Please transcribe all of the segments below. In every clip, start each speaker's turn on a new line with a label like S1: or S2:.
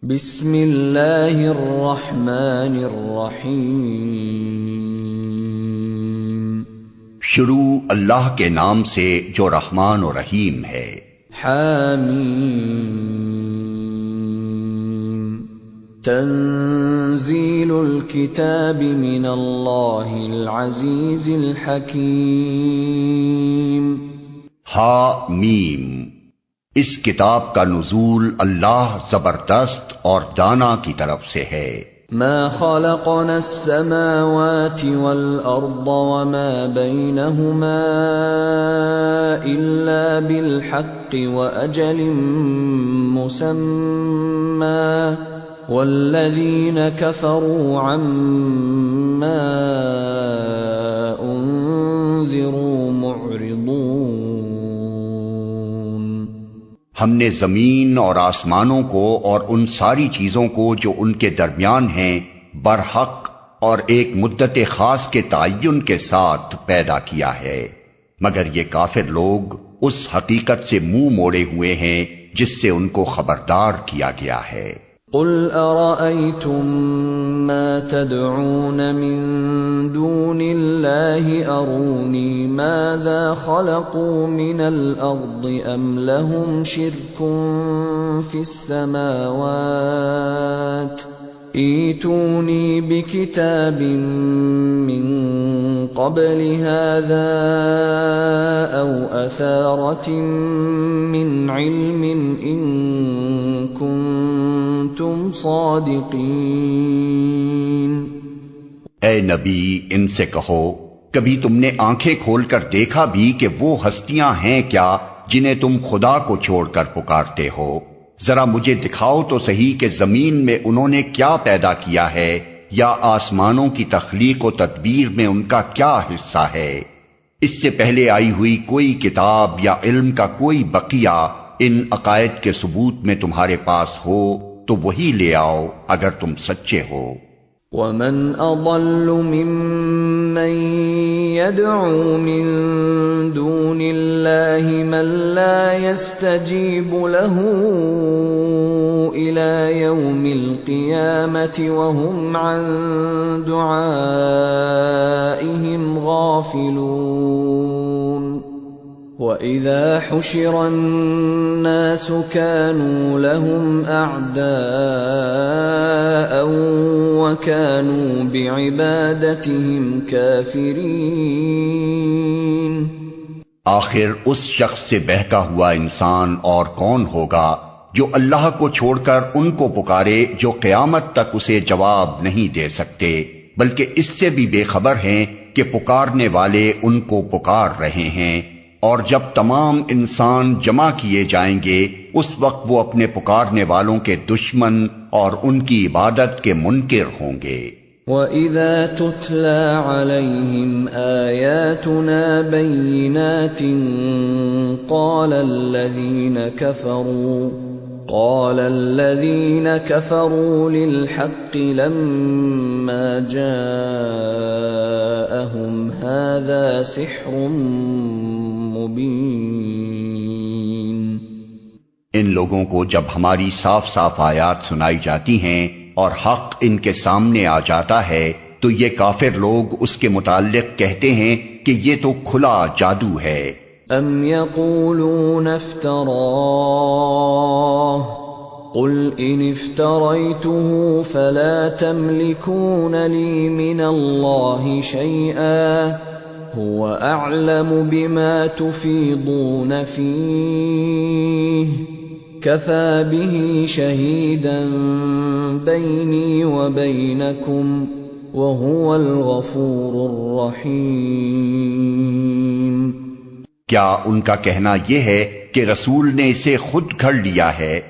S1: بسم اللہ الرحمن الرحیم۔
S2: شروع اللہ کے نام سے جو رحمان و رحیم ہے۔
S1: حامیم۔ تنزیل الکتاب من اللہ العزیز الحکیم۔
S2: حامیم، اس کتاب کا نزول اللہ زبردست اور دانا کی طرف سے ہے۔
S1: ما خلقنا السماوات والأرض وما بينهما إلا بالحق وأجل مسمى والذين كفروا عما أنذروا معرضون۔
S2: ہم نے زمین اور آسمانوں کو اور ان ساری چیزوں کو جو ان کے درمیان ہیں برحق اور ایک مدت خاص کے تعین کے ساتھ پیدا کیا ہے، مگر یہ کافر لوگ اس حقیقت سے منہ موڑے ہوئے ہیں جس سے ان کو خبردار کیا گیا ہے۔
S1: قل ارأيتم ما تدعون من دون الله اروني ماذا خلقوا من الارض ام لهم شرك في السماوات ائتوني بكتاب من قبل هذا او اثارة من علم ان کنتم صادقین۔
S2: اے نبی، ان سے کہو، کبھی تم نے آنکھیں کھول کر دیکھا بھی کہ وہ ہستیاں ہیں کیا جنہیں تم خدا کو چھوڑ کر پکارتے ہو؟ ذرا مجھے دکھاؤ تو صحیح کہ زمین میں انہوں نے کیا پیدا کیا ہے، یا آسمانوں کی تخلیق و تدبیر میں ان کا کیا حصہ ہے۔ اس سے پہلے آئی ہوئی کوئی کتاب یا علم کا کوئی بقیہ ان عقائد کے ثبوت میں تمہارے پاس ہو تو وہی لے آؤ اگر تم سچے ہو۔
S1: وَمَنْ أَضَلُّ مِمَّنْ يَدْعُو مِن دُونِ اللَّهِ مَنْ لَا يَسْتَجِيبُ لَهُ إِلَى يَوْمِ الْقِيَامَةِ وَهُمْ عَنْ دُعَائِهِمْ غَافِلُونَ۔ وَإِذَا حُشِرَ النَّاسُ كَانُوا لَهُمْ أَعْدَاءً وَكَانُوا بِعِبَادَتِهِمْ كَافِرِينَ۔
S2: آخر اس شخص سے بہکا ہوا انسان اور کون ہوگا جو اللہ کو چھوڑ کر ان کو پکارے جو قیامت تک اسے جواب نہیں دے سکتے، بلکہ اس سے بھی بے خبر ہیں کہ پکارنے والے ان کو پکار رہے ہیں، اور جب تمام انسان جمع کیے جائیں گے اس وقت وہ اپنے پکارنے والوں کے دشمن اور ان کی عبادت کے منکر ہوں گے۔
S1: وَإِذَا تُتْلَى عَلَيْهِمْ آيَاتُنَا بَيِّنَاتٍ قَالَ الَّذِينَ كَفَرُوا لِلْحَقِّ لَمَّا جَاءَهُمْ هَذَا سِحْرٌ مبین۔
S2: ان لوگوں کو جب ہماری صاف صاف آیات سنائی جاتی ہیں اور حق ان کے سامنے آ جاتا ہے تو یہ کافر لوگ اس کے متعلق کہتے ہیں کہ یہ تو کھلا جادو ہے۔
S1: ام یقولون افتراہ قل ان افتریته فلا تملكون لي من الله شيئا هو اعلم بما تفيضون فيه كفى به شهيدا بيني وبينكم وهو الغفور الرحيم۔
S2: کیا ان کا کہنا یہ ہے کہ رسول نے اسے خود گھڑ لیا ہے؟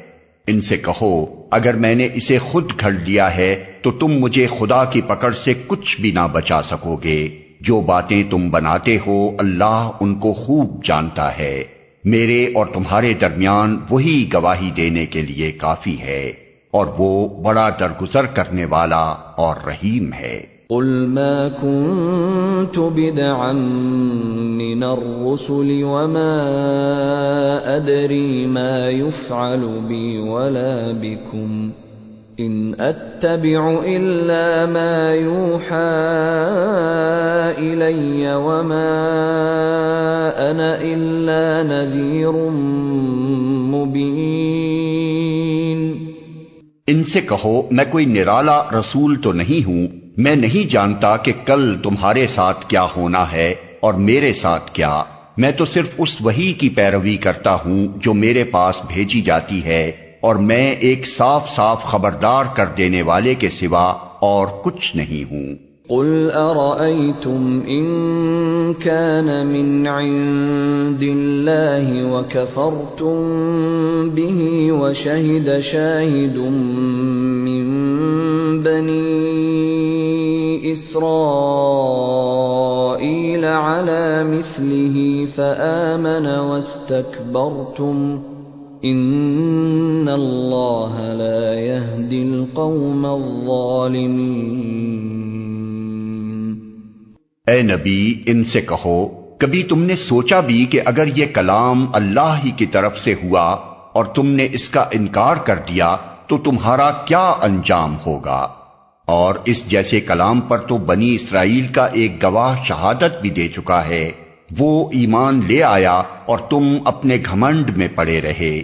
S2: ان سے کہو، اگر میں نے اسے خود گھڑ لیا ہے تو تم مجھے خدا کی پکڑ سے کچھ بھی نہ بچا سکو گے۔ جو باتیں تم بناتے ہو اللہ ان کو خوب جانتا ہے، میرے اور تمہارے درمیان وہی گواہی دینے کے لیے کافی ہے، اور وہ بڑا درگزر کرنے والا اور رحیم ہے۔
S1: قل ما كنت بدعا من الرسل وما أدري ما يفعل بي ولا بكم ان اتبع الا ما يوحى الي وما انا الا نذير مبین۔
S2: ان سے کہو میں کوئی نرالا رسول تو نہیں ہوں، میں نہیں جانتا کہ کل تمہارے ساتھ کیا ہونا ہے اور میرے ساتھ کیا، میں تو صرف اس وحی کی پیروی کرتا ہوں جو میرے پاس بھیجی جاتی ہے، اور میں ایک صاف صاف خبردار کر دینے والے کے سوا اور کچھ نہیں ہوں۔
S1: قل ارأيتم ان كان من عند الله وكفرتم به وشهد شاهد من بني اسرائيل على مثله فآمن واستكبرتم ان اللہ لا يهدي القوم الظالمین۔
S2: اے نبی ان سے کہو کبھی تم نے سوچا بھی کہ اگر یہ کلام اللہ ہی کی طرف سے ہوا اور تم نے اس کا انکار کر دیا تو تمہارا کیا انجام ہوگا؟ اور اس جیسے کلام پر تو بنی اسرائیل کا ایک گواہ شہادت بھی دے چکا ہے، وہ ایمان لے آیا اور تم اپنے گھمنڈ میں پڑے رہے،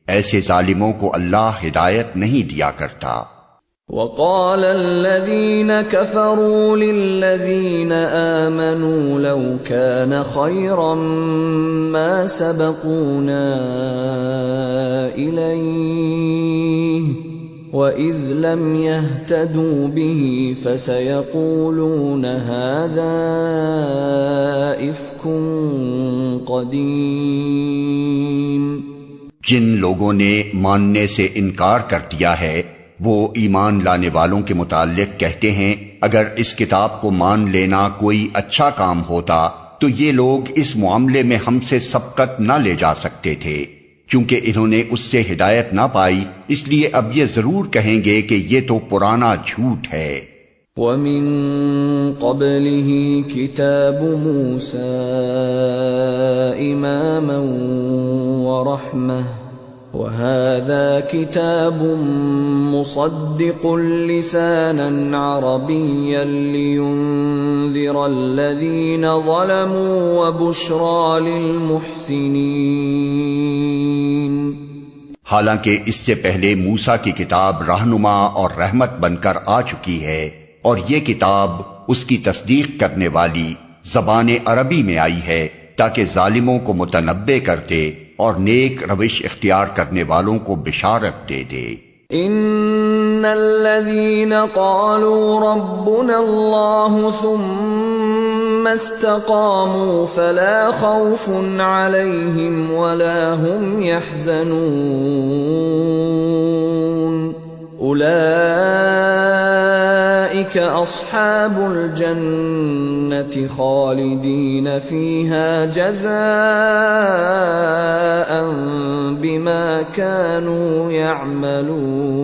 S2: ایسے ظالموں کو اللہ ہدایت نہیں دیا کرتا۔
S1: وقال الذين كفروا للذين آمنوا لو كان خيرا ما سبقونا إليه وإذ لم يهتدوا به فسيقولون هذا إفك قديم۔
S2: جن لوگوں نے ماننے سے انکار کر دیا ہے وہ ایمان لانے والوں کے متعلق کہتے ہیں اگر اس کتاب کو مان لینا کوئی اچھا کام ہوتا تو یہ لوگ اس معاملے میں ہم سے سبقت نہ لے جا سکتے تھے، چونکہ انہوں نے اس سے ہدایت نہ پائی، اس لیے اب یہ ضرور کہیں گے کہ یہ تو پرانا جھوٹ ہے۔
S1: وَمِن قَبْلِهِ كِتَابُ مُوسَىٰ إِمَامًا وَرَحْمَةً وَهَذَا كِتَابٌ مُصَدِّقٌ لِسَانًا عَرَبِيًّا لِيُنذِرَ الَّذِينَ ظَلَمُوا وَبُشْرَىٰ لِلْمُحْسِنِينَ۔
S2: حالانکہ اس سے پہلے موسیٰ کی کتاب رہنما اور رحمت بن کر آ چکی ہے، اور یہ کتاب اس کی تصدیق کرنے والی زبان عربی میں آئی ہے تاکہ ظالموں کو متنبہ کر دے اور نیک روش اختیار کرنے والوں کو بشارت دے دے۔
S1: ان الذين قالوا ربنا الله ثم استقاموا فلا خوف عليهم ولا هم يحزنون اولئك اصحاب الجنة خالدين فيها جزاء بما كانوا يعملون۔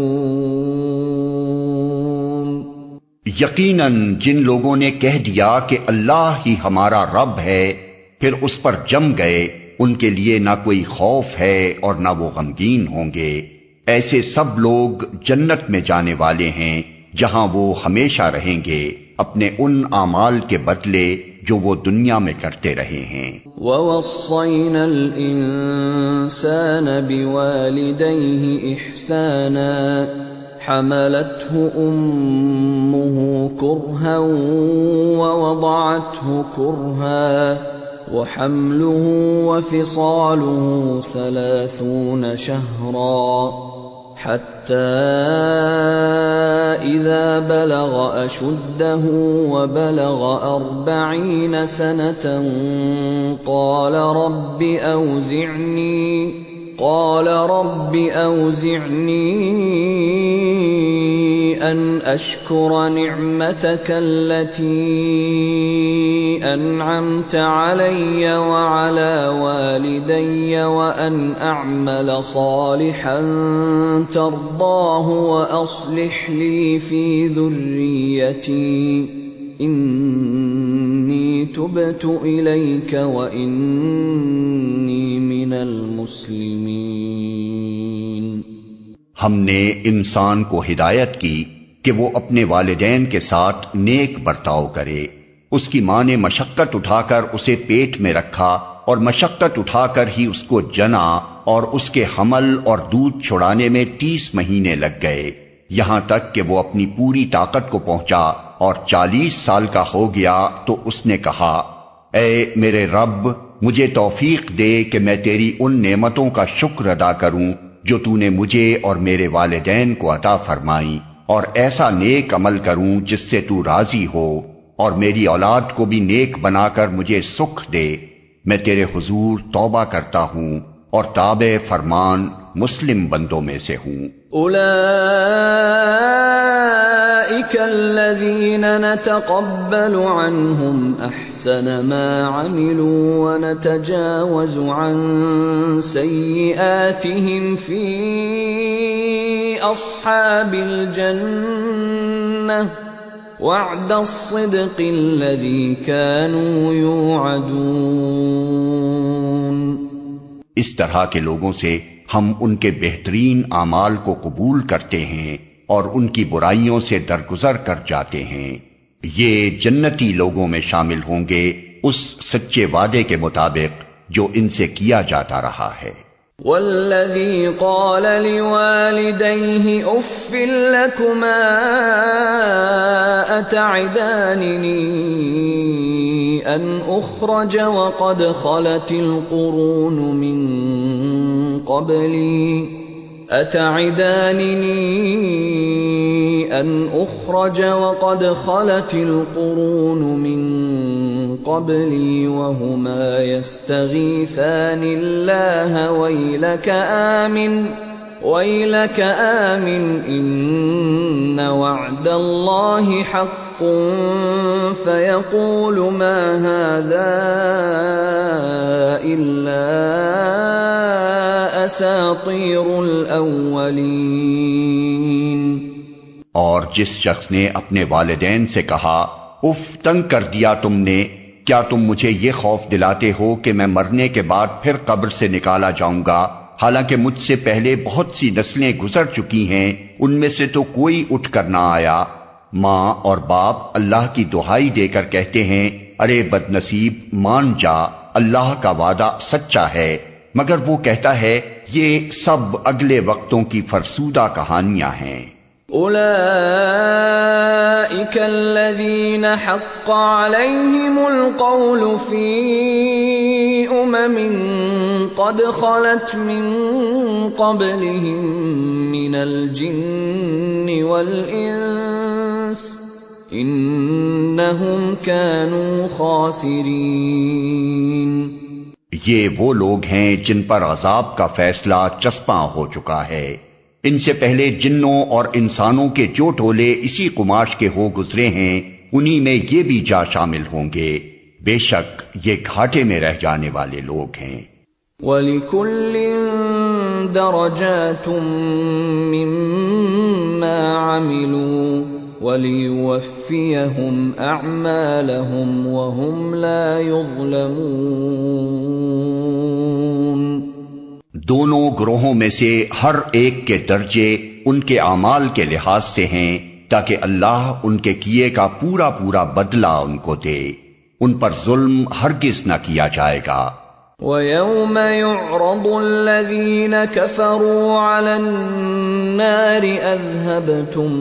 S2: یقیناً جن لوگوں نے کہہ دیا کہ اللہ ہی ہمارا رب ہے پھر اس پر جم گئے، ان کے لیے نہ کوئی خوف ہے اور نہ وہ غمگین ہوں گے، ایسے سب لوگ جنت میں جانے والے ہیں جہاں وہ ہمیشہ رہیں گے اپنے ان اعمال کے بدلے جو وہ دنیا میں کرتے رہے ہیں۔
S1: وَوَصَّيْنَا الْإِنسَانَ بِوَالِدَيْهِ إِحْسَانًا حَمَلَتْهُ أُمُّهُ كُرْهًا وَوَضَعَتْهُ كُرْهًا وَحَمْلُهُ وَفِصَالُهُ 30 شهرا حتى إذا بلغ أشده وبلغ 40 سنة قال رب أوزعني أن أشكر نعمتك التي أنعمت علي وعلى والدي وأن أعمل صالحا ترضاه وأصلح لي في ذريتي إني تبت إليك وإني من المسلمين۔
S2: ہم نے انسان کو ہدایت کی کہ وہ اپنے والدین کے ساتھ نیک برتاؤ کرے۔ اس کی ماں نے مشقت اٹھا کر اسے پیٹ میں رکھا اور مشقت اٹھا کر ہی اس کو جنا، اور اس کے حمل اور دودھ چھڑانے میں 30 مہینے لگ گئے، یہاں تک کہ وہ اپنی پوری طاقت کو پہنچا اور 40 سال کا ہو گیا تو اس نے کہا، اے میرے رب، مجھے توفیق دے کہ میں تیری ان نعمتوں کا شکر ادا کروں جو تو نے مجھے اور میرے والدین کو عطا فرمائی، اور ایسا نیک عمل کروں جس سے تو راضی ہو، اور میری اولاد کو بھی نیک بنا کر مجھے سکھ دے۔ میں تیرے حضور توبہ کرتا ہوں اور تابع فرمان مسلم بندوں میں سے ہوں۔
S1: اولئک الذین نتقبل عنہم احسن ما عملوا ونتجاوز عن سیئاتہم فی اصحاب الجنہ وعد الصدق الذی كانوا یوعدون۔
S2: اس طرح کے لوگوں سے ہم ان کے بہترین اعمال کو قبول کرتے ہیں اور ان کی برائیوں سے درگزر کر جاتے ہیں۔ یہ جنتی لوگوں میں شامل ہوں گے اس سچے وعدے کے مطابق جو ان سے کیا جاتا رہا ہے۔
S1: والذی قال لوالدیہ اف لکما اتعداننی ان اخرج وقد خلت القرون من قبلی أتعدانني أن أخرج وقد خلت القرون من قبلي وهما يستغيثان الله ويلك آمن إن وعد الله حق فيقول ما هذا إلا اساطیر الاولین۔
S2: اور جس شخص نے اپنے والدین سے کہا، اف تنگ کر دیا تم نے، کیا تم مجھے یہ خوف دلاتے ہو کہ میں مرنے کے بعد پھر قبر سے نکالا جاؤں گا، حالانکہ مجھ سے پہلے بہت سی نسلیں گزر چکی ہیں، ان میں سے تو کوئی اٹھ کر نہ آیا۔ ماں اور باپ اللہ کی دہائی دے کر کہتے ہیں، ارے بد نصیب، مان جا، اللہ کا وعدہ سچا ہے، مگر وہ کہتا ہے یہ سب اگلے وقتوں کی فرسودہ کہانیاں ہیں۔
S1: اولئک الذین حق علیہم القول فی امم قد خلت من قبلہم من الجن والانس انہم کانوا خاسرین۔
S2: یہ وہ لوگ ہیں جن پر عذاب کا فیصلہ چسپاں ہو چکا ہے۔ ان سے پہلے جنوں اور انسانوں کے جو ٹولے اسی قماش کے ہو گزرے ہیں، انہی میں یہ بھی جا شامل ہوں گے۔ بے شک یہ گھاٹے میں رہ جانے والے لوگ ہیں۔
S1: وَلِكُلٍّ دَرَجَاتٌ مِّمَّا عَمِلُوا وَلِيُوَفِّيَهُمْ أَعْمَالَهُمْ وَهُمْ لَا يُظْلَمُونَ۔
S2: دونوں گروہوں میں سے ہر ایک کے درجے ان کے اعمال کے لحاظ سے ہیں، تاکہ اللہ ان کے کیے کا پورا پورا بدلہ ان کو دے، ان پر ظلم ہرگز نہ کیا جائے گا۔
S1: وَيَوْمَ يُعْرَضُ الَّذِينَ كَفَرُوا عَلَى النَّارِ أَذْهَبْتُمْ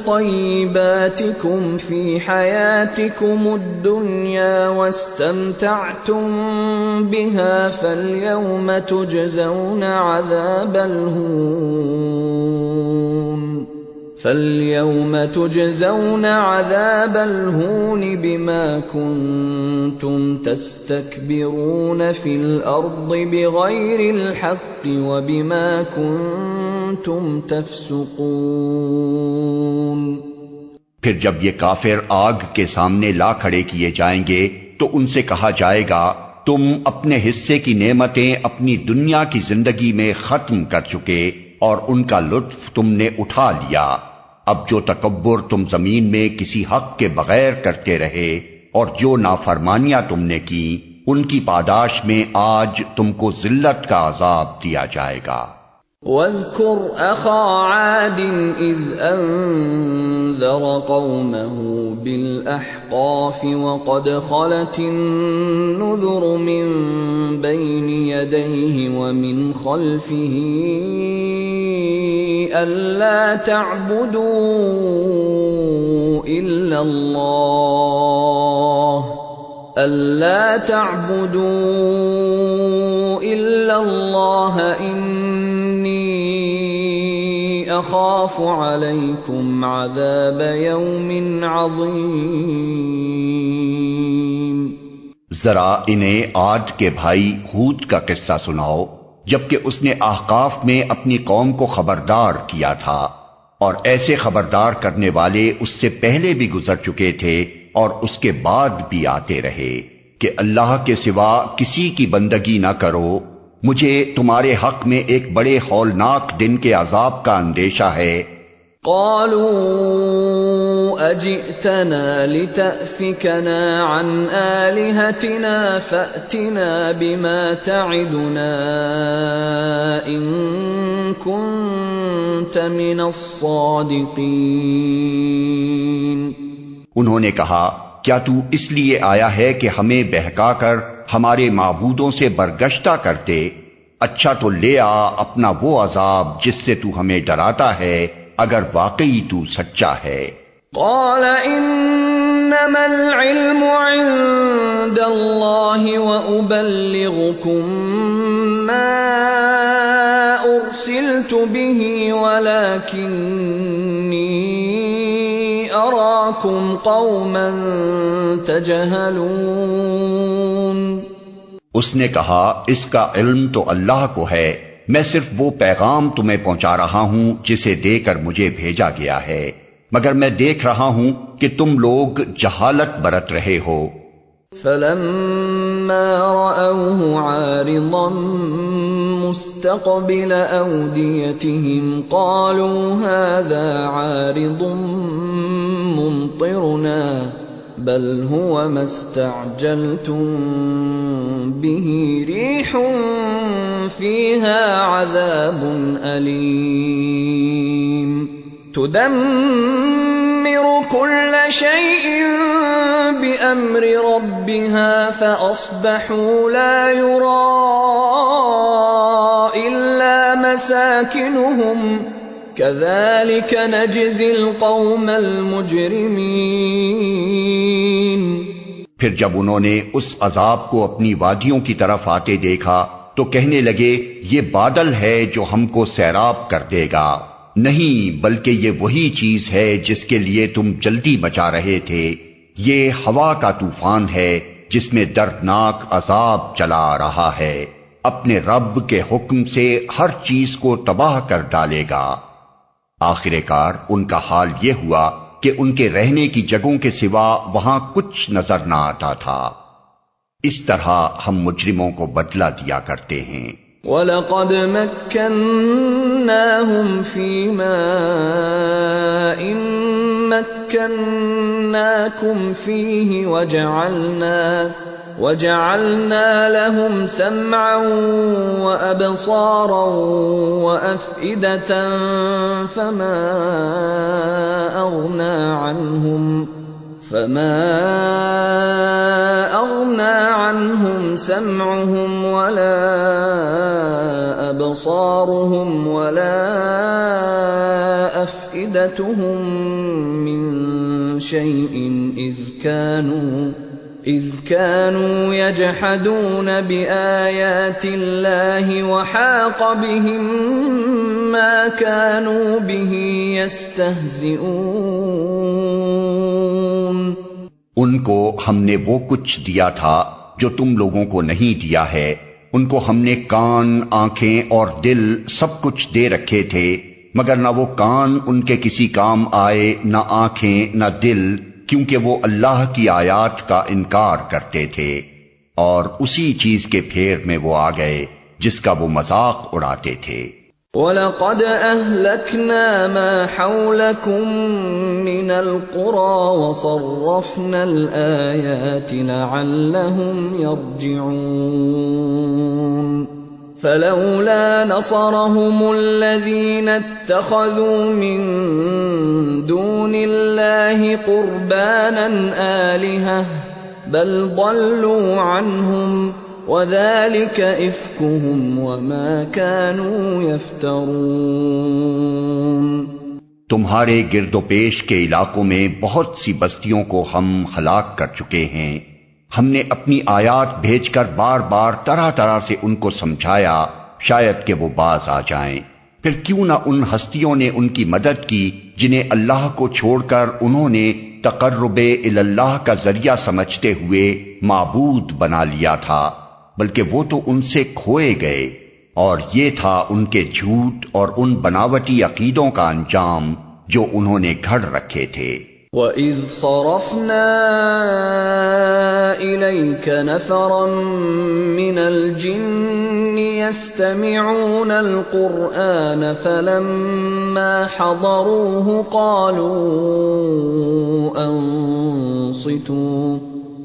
S1: طَيِّبَاتِكُمْ فِي حَيَاتِكُمُ الدُّنْيَا وَاسْتَمْتَعْتُمْ بِهَا فَالْيَوْمَ تُجْزَوْنَ عَذَابَ الْهُونِ بِمَا كُنتُمْ تَسْتَكْبِرُونَ فِي الْأَرْضِ بِغَيْرِ الْحَقِّ وَبِمَا كُنتُمْ تَفْسُقُونَ۔
S2: پھر جب یہ کافر آگ کے سامنے لا کھڑے کیے جائیں گے تو ان سے کہا جائے گا، تم اپنے حصے کی نعمتیں اپنی دنیا کی زندگی میں ختم کر چکے اور ان کا لطف تم نے اٹھا لیا۔ اب جو تکبر تم زمین میں کسی حق کے بغیر کرتے رہے اور جو نافرمانیاں تم نے کی، ان کی پاداش میں آج تم کو ذلت کا عذاب دیا جائے گا۔
S1: وَاذْكُرْ أَخَا عَادٍ إِذْ أَنذَرَ قَوْمَهُ بِالْأَحْقَافِ وَقَدْ خَلَتِ النُّذُرُ مِنْ بَيْنِ يَدَيْهِ وَمِنْ خَلْفِهِ أَلَّا تَعْبُدُوا إِلَّا اللَّهَ إِنِّي أَخَافُ عَلَيْكُمْ عَذَابَ يَوْمٍ عَظِيمٍ۔
S2: ذرا انہیں عاد کے بھائی ہود کا قصہ سناؤ، جبکہ اس نے احقاف میں اپنی قوم کو خبردار کیا تھا، اور ایسے خبردار کرنے والے اس سے پہلے بھی گزر چکے تھے اور اس کے بعد بھی آتے رہے کہ اللہ کے سوا کسی کی بندگی نہ کرو، مجھے تمہارے حق میں ایک بڑے ہولناک دن کے عذاب کا اندیشہ ہے۔
S1: قالوا اجئتنا لتأفكنا عن آلهتنا فأتنا بما تعدنا إن كنت من الصادقين۔
S2: انہوں نے کہا، کیا تو اس لیے آیا ہے کہ ہمیں بہکا کر ہمارے معبودوں سے برگشتہ کرتے؟ اچھا تو لے آ اپنا وہ عذاب جس سے تو ہمیں ڈراتا ہے، اگر واقعی تو سچا ہے۔
S1: قال انما العلم عند اللہ وابلغکم ما ارسلت به ولکنی اراکم قوما تجہلون۔
S2: اس نے کہا، اس کا علم تو اللہ کو ہے، میں صرف وہ پیغام تمہیں پہنچا رہا ہوں جسے دے کر مجھے بھیجا گیا ہے، مگر میں دیکھ رہا ہوں کہ تم لوگ جہالت برت رہے ہو۔
S1: فلما رأوه عارضا مستقبل أوديتهم قالوا هذا عارض ممطرنا بل هو ما استعجلتم به ريح فيها عذاب أليم تدمر كل شيء بأمر ربها فأصبحوا لا يرى إلا مساكنهم كذلك نجزي القوم المجرمين۔
S2: پھر جب انہوں نے اس عذاب کو اپنی وادیوں کی طرف آتے دیکھا تو کہنے لگے، یہ بادل ہے جو ہم کو سیراب کر دے گا، نہیں بلکہ یہ وہی چیز ہے جس کے لیے تم جلدی مچا رہے تھے، یہ ہوا کا طوفان ہے جس میں دردناک عذاب چلا آ رہا ہے، اپنے رب کے حکم سے ہر چیز کو تباہ کر ڈالے گا۔ آخر کار ان کا حال یہ ہوا کہ ان کے رہنے کی جگہوں کے سوا وہاں کچھ نظر نہ آتا تھا۔ اس طرح ہم مجرموں کو بدلہ دیا کرتے ہیں۔
S1: وَلَقَدْ مَكَّنَّاهُمْ فِي مَاءٍ مَكَّنَّاكُمْ فِيهِ وَجَعَلْنَا لَهُمْ سَمْعًا وَأَبْصَارًا وَأَفْئِدَةً فَمَا أَغْنَى عَنْهُمْ سَمْعُهُمْ وَلَا أَبْصَارُهُمْ وَلَا أَفْئِدَتُهُمْ مِنْ شَيْءٍ إِذْ كَانُوا يَجْحَدُونَ بِآيَاتِ اللَّهِ وَحَاقَ بِهِمْ مَا كَانُوا بِهِ يَسْتَهْزِئُونَ۔
S2: ان کو ہم نے وہ کچھ دیا تھا جو تم لوگوں کو نہیں دیا ہے، ان کو ہم نے کان، آنکھیں اور دل سب کچھ دے رکھے تھے، مگر نہ وہ کان ان کے کسی کام آئے، نہ آنکھیں، نہ دل، کیونکہ وہ اللہ کی آیات کا انکار کرتے تھے، اور اسی چیز کے پھیر میں وہ آ گئے جس کا وہ مذاق اڑاتے تھے۔
S1: وَلَقَدْ أَهْلَكْنَا مَا حَوْلَكُمْ مِنَ الْقُرَى وَصَرَّفْنَا الْآيَاتِ لَعَلَّهُمْ يَرْجِعُونَ فَلَوْلَا نَصَرَهُمُ الَّذِينَ اتَّخَذُوا مِن دُونِ اللَّهِ قُرْبَانًا آلِهَةً بَلْ ضَلُّوا عَنْهُمْ وَذَلِكَ إِفْكُهُمْ وَمَا كَانُوا يَفْتَرُونَ۔
S2: تمہارے گرد و پیش کے علاقوں میں بہت سی بستیوں کو ہم ہلاک کر چکے ہیں۔ ہم نے اپنی آیات بھیج کر بار بار طرح طرح سے ان کو سمجھایا، شاید کہ وہ باز آ جائیں۔ پھر کیوں نہ ان ہستیوں نے ان کی مدد کی جنہیں اللہ کو چھوڑ کر انہوں نے تقرب اللہ کا ذریعہ سمجھتے ہوئے معبود بنا لیا تھا، بلکہ وہ تو ان سے کھوئے گئے، اور یہ تھا ان کے جھوٹ اور ان بناوٹی عقیدوں کا انجام جو انہوں نے گھڑ رکھے تھے۔
S1: وَإِذْ صَرَفْنَا إِلَيْكَ نَفَرًا مِّنَ الْجِنِّ يَسْتَمِعُونَ الْقُرْآنَ فَلَمَّا حَضَرُوهُ قَالُوا أَنصِتُوا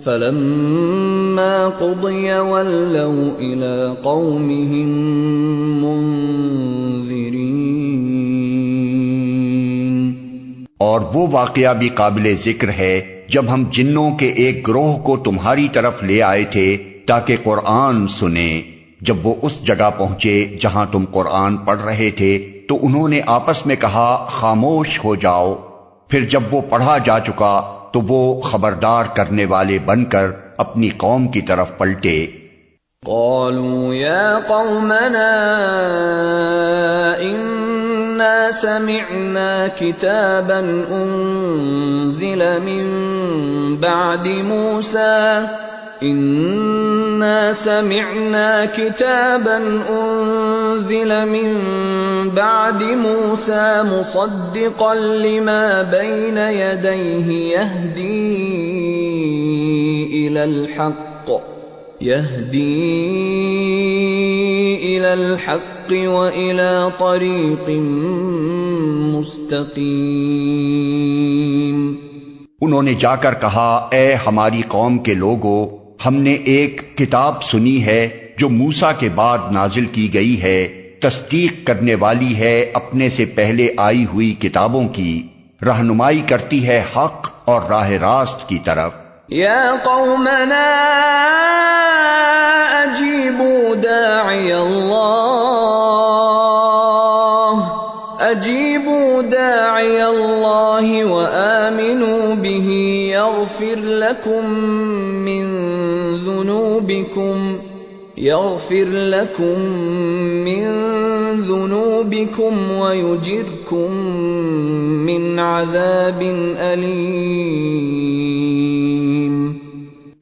S1: فَلَمَّا قُضِيَ وَلَّوْا إِلَىٰ قَوْمِهِم مُّنذِرِينَ۔
S2: اور وہ واقعہ بھی قابل ذکر ہے جب ہم جنوں کے ایک گروہ کو تمہاری طرف لے آئے تھے تاکہ قرآن سنیں۔ جب وہ اس جگہ پہنچے جہاں تم قرآن پڑھ رہے تھے تو انہوں نے آپس میں کہا خاموش ہو جاؤ۔ پھر جب وہ پڑھا جا چکا تو وہ خبردار کرنے والے بن کر اپنی قوم کی طرف پلٹے۔
S1: قالوا یا قومنا انا سمعنا کتابا انزل من بعد موسى إنا سمعنا كتابا أنزل من بعد موسى مصدقا لما بين يديه يهدي إلى الحق وإلى طريق مستقيم۔
S2: انہوں نے جا کر کہا اے ہماری قوم کے لوگو، ہم نے ایک کتاب سنی ہے جو موسیٰ کے بعد نازل کی گئی ہے، تصدیق کرنے والی ہے اپنے سے پہلے آئی ہوئی کتابوں کی، رہنمائی کرتی ہے حق اور راہ راست کی طرف۔
S1: یا قومنا اجیبوا داعی اللہ وآمنوا به يغفر لكم من ذنوبكم ويجركم من عذاب أليم۔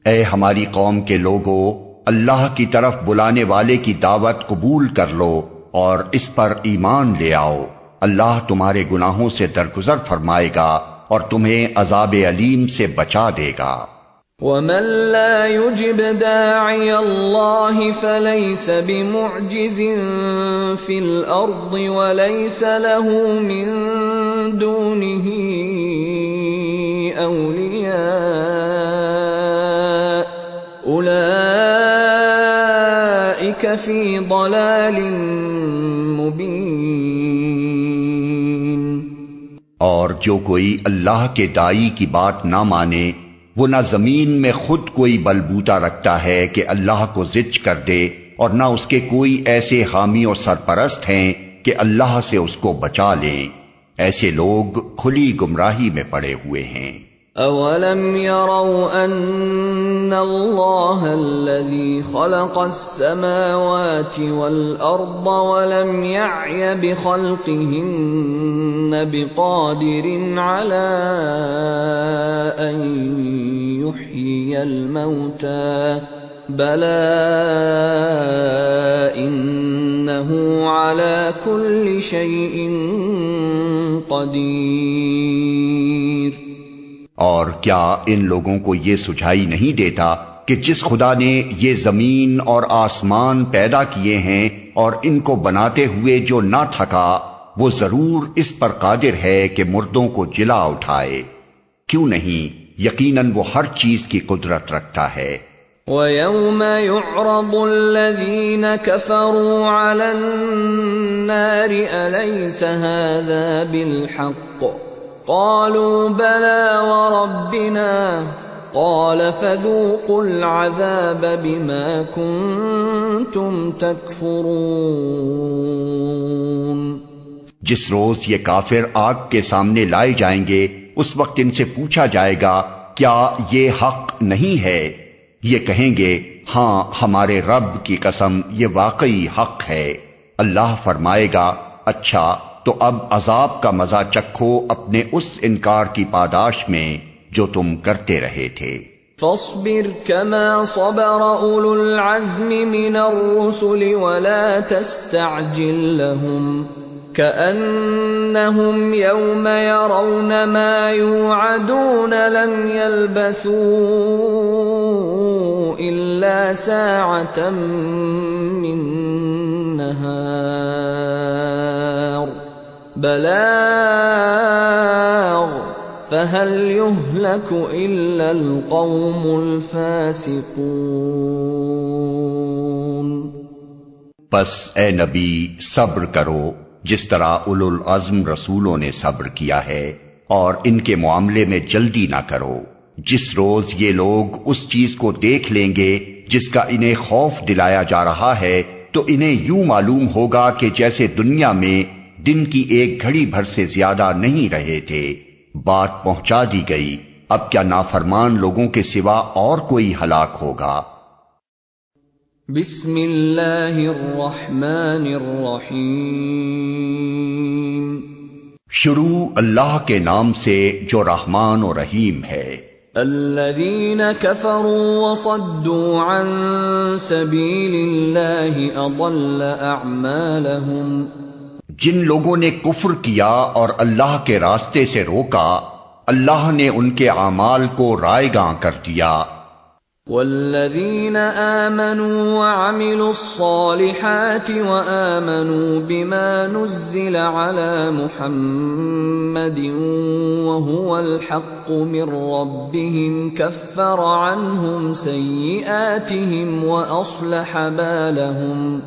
S2: اے ہماری قوم کے لوگو، اللہ کی طرف بلانے والے کی دعوت قبول کر لو اور اس پر ایمان لے آؤ، اللہ تمہارے گناہوں سے درگزر فرمائے گا اور تمہیں عذاب علیم سے بچا دے گا۔
S1: وَمَن لَّا يُجِبْ دَاعِيَ اللَّهِ فَلَيْسَ بِمُعْجِزٍ فِي الْأَرْضِ وَلَيْسَ لَهُ مِن دُونِهِ أَوْلِيَاءُ أُولَٰئِكَ فِي ضَلَالٍ مُّبِينٍ۔
S2: اور جو کوئی اللہ کے داعی کی بات نہ مانے، وہ نہ زمین میں خود کوئی بلبوتا رکھتا ہے کہ اللہ کو زج کر دے، اور نہ اس کے کوئی ایسے حامی اور سرپرست ہیں کہ اللہ سے اس کو بچا لیں۔ ایسے لوگ کھلی گمراہی میں پڑے ہوئے ہیں۔
S1: اولم يروا ان اللہ الذي خلق السماوات والارض ولم يعي بخلقهن بقادر على ان يحيي الموتى بلى انه على كل شيء قدیر۔
S2: اور کیا ان لوگوں کو یہ سجھائی نہیں دیتا کہ جس خدا نے یہ زمین اور آسمان پیدا کیے ہیں اور ان کو بناتے ہوئے جو نہ تھکا، وہ ضرور اس پر قادر ہے کہ مردوں کو جلا اٹھائے۔ کیوں نہیں، یقیناً وہ ہر چیز کی قدرت رکھتا ہے۔
S1: وَيَوْمَ يُعْرَضُ الَّذِينَ كَفَرُوا عَلَى النَّارِ أَلَيْسَ هَذَا بِالْحَقِّ قَالُوا بَلَى وَرَبِّنَا قَالَ فَذُوقُوا الْعَذَابَ بِمَا كُنتُمْ تَكْفُرُونَ۔
S2: جس روز یہ کافر آگ کے سامنے لائے جائیں گے، اس وقت ان سے پوچھا جائے گا کیا یہ حق نہیں ہے؟ یہ کہیں گے ہاں ہمارے رب کی قسم یہ واقعی حق ہے۔ اللہ فرمائے گا اچھا تو اب عذاب کا مزہ چکھو اپنے اس انکار کی پاداش میں جو تم کرتے رہے تھے۔
S1: فاصبر كما صبر أولو العزم من الرسل ولا تستعجل لهم كأنهم يوم يرون ما يوعدون لم يلبثوا إلا ساعة من نهار بلاغ فَهَلْ يُهْلَكُ إِلَّا الْقَوْمُ الْفَاسِقُونَ۔
S2: پس اے نبی صبر کرو جس طرح اولو العزم رسولوں نے صبر کیا ہے، اور ان کے معاملے میں جلدی نہ کرو۔ جس روز یہ لوگ اس چیز کو دیکھ لیں گے جس کا انہیں خوف دلایا جا رہا ہے، تو انہیں یوں معلوم ہوگا کہ جیسے دنیا میں دن کی ایک گھڑی بھر سے زیادہ نہیں رہے تھے۔ بات پہنچا دی گئی، اب کیا نافرمان لوگوں کے سوا اور کوئی ہلاک ہوگا؟
S1: بسم اللہ الرحمن الرحیم۔
S2: شروع اللہ کے نام سے جو رحمان و رحیم ہے۔
S1: الذین کفروا وصدوا عن سبیل اللہ اضل اعمالہم۔
S2: جن لوگوں نے کفر کیا اور اللہ کے راستے سے روکا، اللہ نے ان کے اعمال کو رائیگاں کر دیا۔
S1: والذین آمنوا وعملوا الصالحات وآمنوا بما نزل على محمد وهو الحق من ربهم كفر عنهم سیئاتهم وأصلح بالهم۔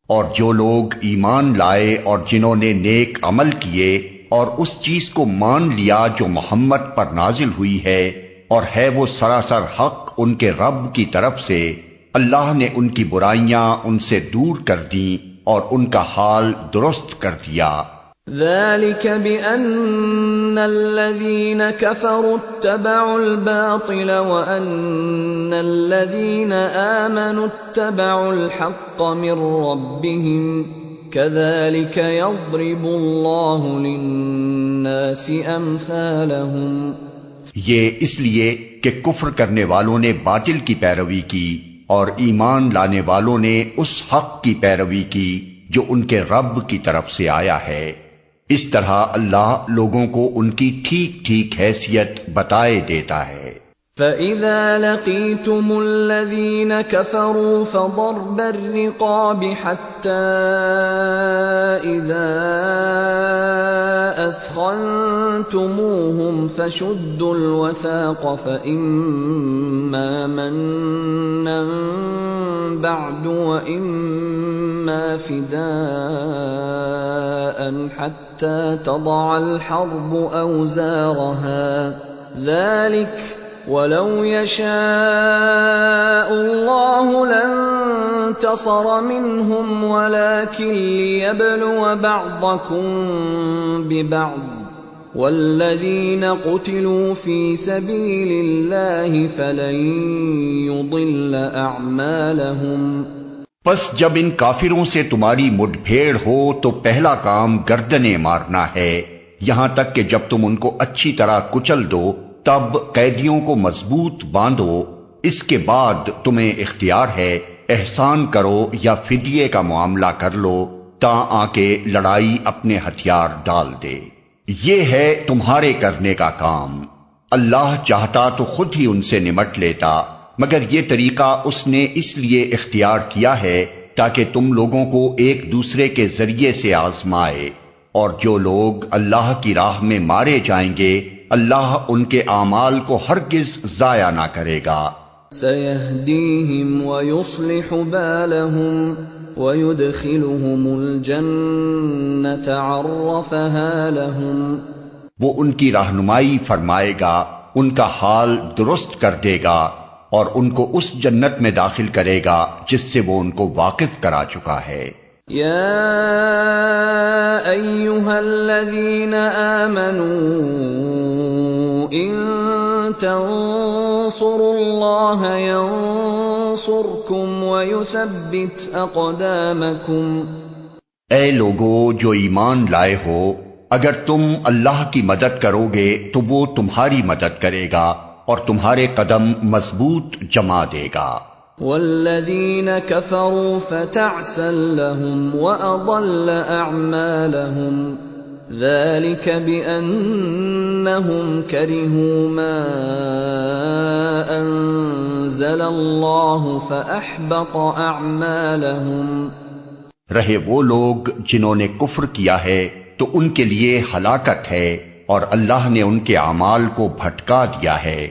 S2: اور جو لوگ ایمان لائے اور جنہوں نے نیک عمل کیے اور اس چیز کو مان لیا جو محمد پر نازل ہوئی ہے، اور ہے وہ سراسر حق ان کے رب کی طرف سے، اللہ نے ان کی برائیاں ان سے دور کر دیں اور ان کا حال درست کر دیا۔
S1: ذلك بأن الذين كفروا اتبعوا الباطل وأن الذين آمنوا اتبعوا الحق من ربهم كذلك يضرب الله للناس أمثالهم۔
S2: یہ اس لیے کہ کفر کرنے والوں نے باطل کی پیروی کی اور ایمان لانے والوں نے اس حق کی پیروی کی جو ان کے رب کی طرف سے آیا ہے۔ اس طرح اللہ لوگوں کو ان کی ٹھیک ٹھیک حیثیت بتائے دیتا ہے۔
S1: فَإِذَا لَقِيتُمُ الَّذِينَ كَفَرُوا فَضَرْبَ الرِّقَابِ حَتَّى إِذَا أَثْخَنْتُمُوهُمْ فَشُدُّوا الْوَثَاقَ فَإِمَّا مَنًّا بَعْدُ وَإِمَّا فِدَاءً حَتَّى تَضَعَ الْحَرْبُ أَوْزَارَهَا ذَلِكَ وَلَوْ يَشَاءُ اللَّهُ لَانتَصَرَ مِنْهُمْ وَلَكِنْ لِيَبْلُوَ بَعْضَكُمْ بِبَعْضٍ وَالَّذِينَ قُتِلُوا فِي سَبِيلِ اللَّهِ فَلَنْ يُضِلَّ أَعْمَالَهُمْ۔
S2: پس جب ان کافروں سے تمہاری مڈ بھیڑ ہو تو پہلا کام گردنیں مارنا ہے، یہاں تک کہ جب تم ان کو اچھی طرح کچل دو تب قیدیوں کو مضبوط باندھو۔ اس کے بعد تمہیں اختیار ہے احسان کرو یا فدیے کا معاملہ کر لو تا آکے لڑائی اپنے ہتھیار ڈال دے۔ یہ ہے تمہارے کرنے کا کام۔ اللہ چاہتا تو خود ہی ان سے نمٹ لیتا، مگر یہ طریقہ اس نے اس لیے اختیار کیا ہے تاکہ تم لوگوں کو ایک دوسرے کے ذریعے سے آزمائے، اور جو لوگ اللہ کی راہ میں مارے جائیں گے اللہ ان کے اعمال کو ہرگز ضائع نہ کرے گا۔
S1: سَيَهْدِيهِمْ وَيُصْلِحُ بَالَهُمْ وَيُدْخِلُهُمُ الْجَنَّةَ عَرَّفَهَا لَهُمْ،
S2: وہ ان کی رہنمائی فرمائے گا، ان کا حال درست کر دے گا اور ان کو اس جنت میں داخل کرے گا جس سے وہ ان کو واقف کرا چکا ہے۔
S1: یا ایھا الذین آمنوا ان تنصروا اللہ ینصرکم ویثبت اقدامکم،
S2: اے لوگو جو ایمان لائے ہو، اگر تم اللہ کی مدد کرو گے تو وہ تمہاری مدد کرے گا اور تمہارے قدم مضبوط جما دے گا۔
S1: والذین کفروا فتعسا لهم واضل اعمالهم ذلك بانهم کرہوا ما انزل اللہ فاحبط اعمالهم،
S2: رہے وہ لوگ جنہوں نے کفر کیا ہے تو ان کے لیے ہلاکت ہے، اور اللہ نے ان کے اعمال کو بھٹکا دیا ہے،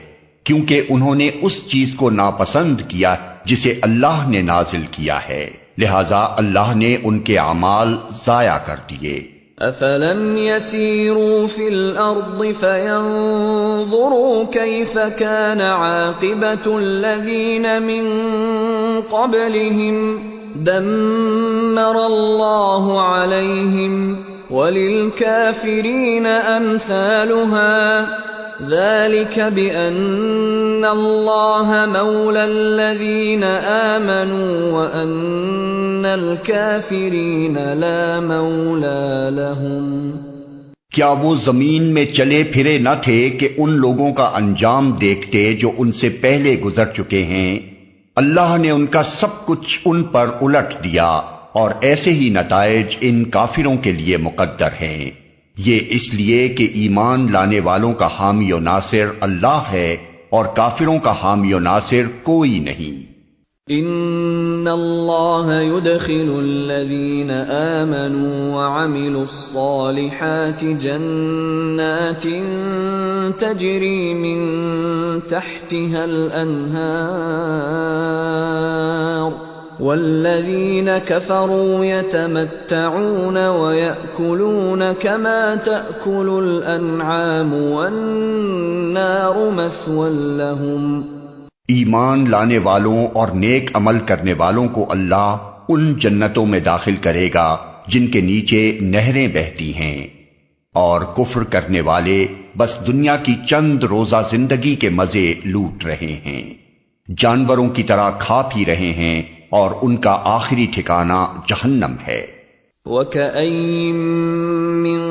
S2: کیونکہ انہوں نے اس چیز کو ناپسند کیا جسے اللہ نے نازل کیا ہے، لہذا اللہ نے ان کے اعمال ضائع کر دیے۔
S1: افلم يسيروا في الارض فينظروا كيف كان عاقبة الذين من قبلهم دمر الله عليهم وَلِلْكَافِرِينَ أَمْثَالُهَا ذَلِكَ بِأَنَّ اللَّهَ مَوْلَى الَّذِينَ آمَنُوا وَأَنَّ الْكَافِرِينَ لَا مَوْلَى لَهُمْ،
S2: کیا وہ زمین میں چلے پھرے نہ تھے کہ ان لوگوں کا انجام دیکھتے جو ان سے پہلے گزر چکے ہیں؟ اللہ نے ان کا سب کچھ ان پر الٹ دیا، اور ایسے ہی نتائج ان کافروں کے لیے مقدر ہیں۔ یہ اس لیے کہ ایمان لانے والوں کا حامی و ناصر اللہ ہے اور کافروں کا حامی و ناصر کوئی نہیں۔
S1: ان اللہ يدخل الذین آمنوا وعملوا الصالحات جنات تجری من تحتها الانہار والذین کفروا یتمتعون ویأکلون کما تأکل الانعام والنار مثوی لهم،
S2: ایمان لانے والوں اور نیک عمل کرنے والوں کو اللہ ان جنتوں میں داخل کرے گا جن کے نیچے نہریں بہتی ہیں، اور کفر کرنے والے بس دنیا کی چند روزہ زندگی کے مزے لوٹ رہے ہیں، جانوروں کی طرح کھا پی رہے ہیں، اور ان کا آخری ٹھکانہ جہنم ہے۔
S1: وَكَأَيٍّ مِّن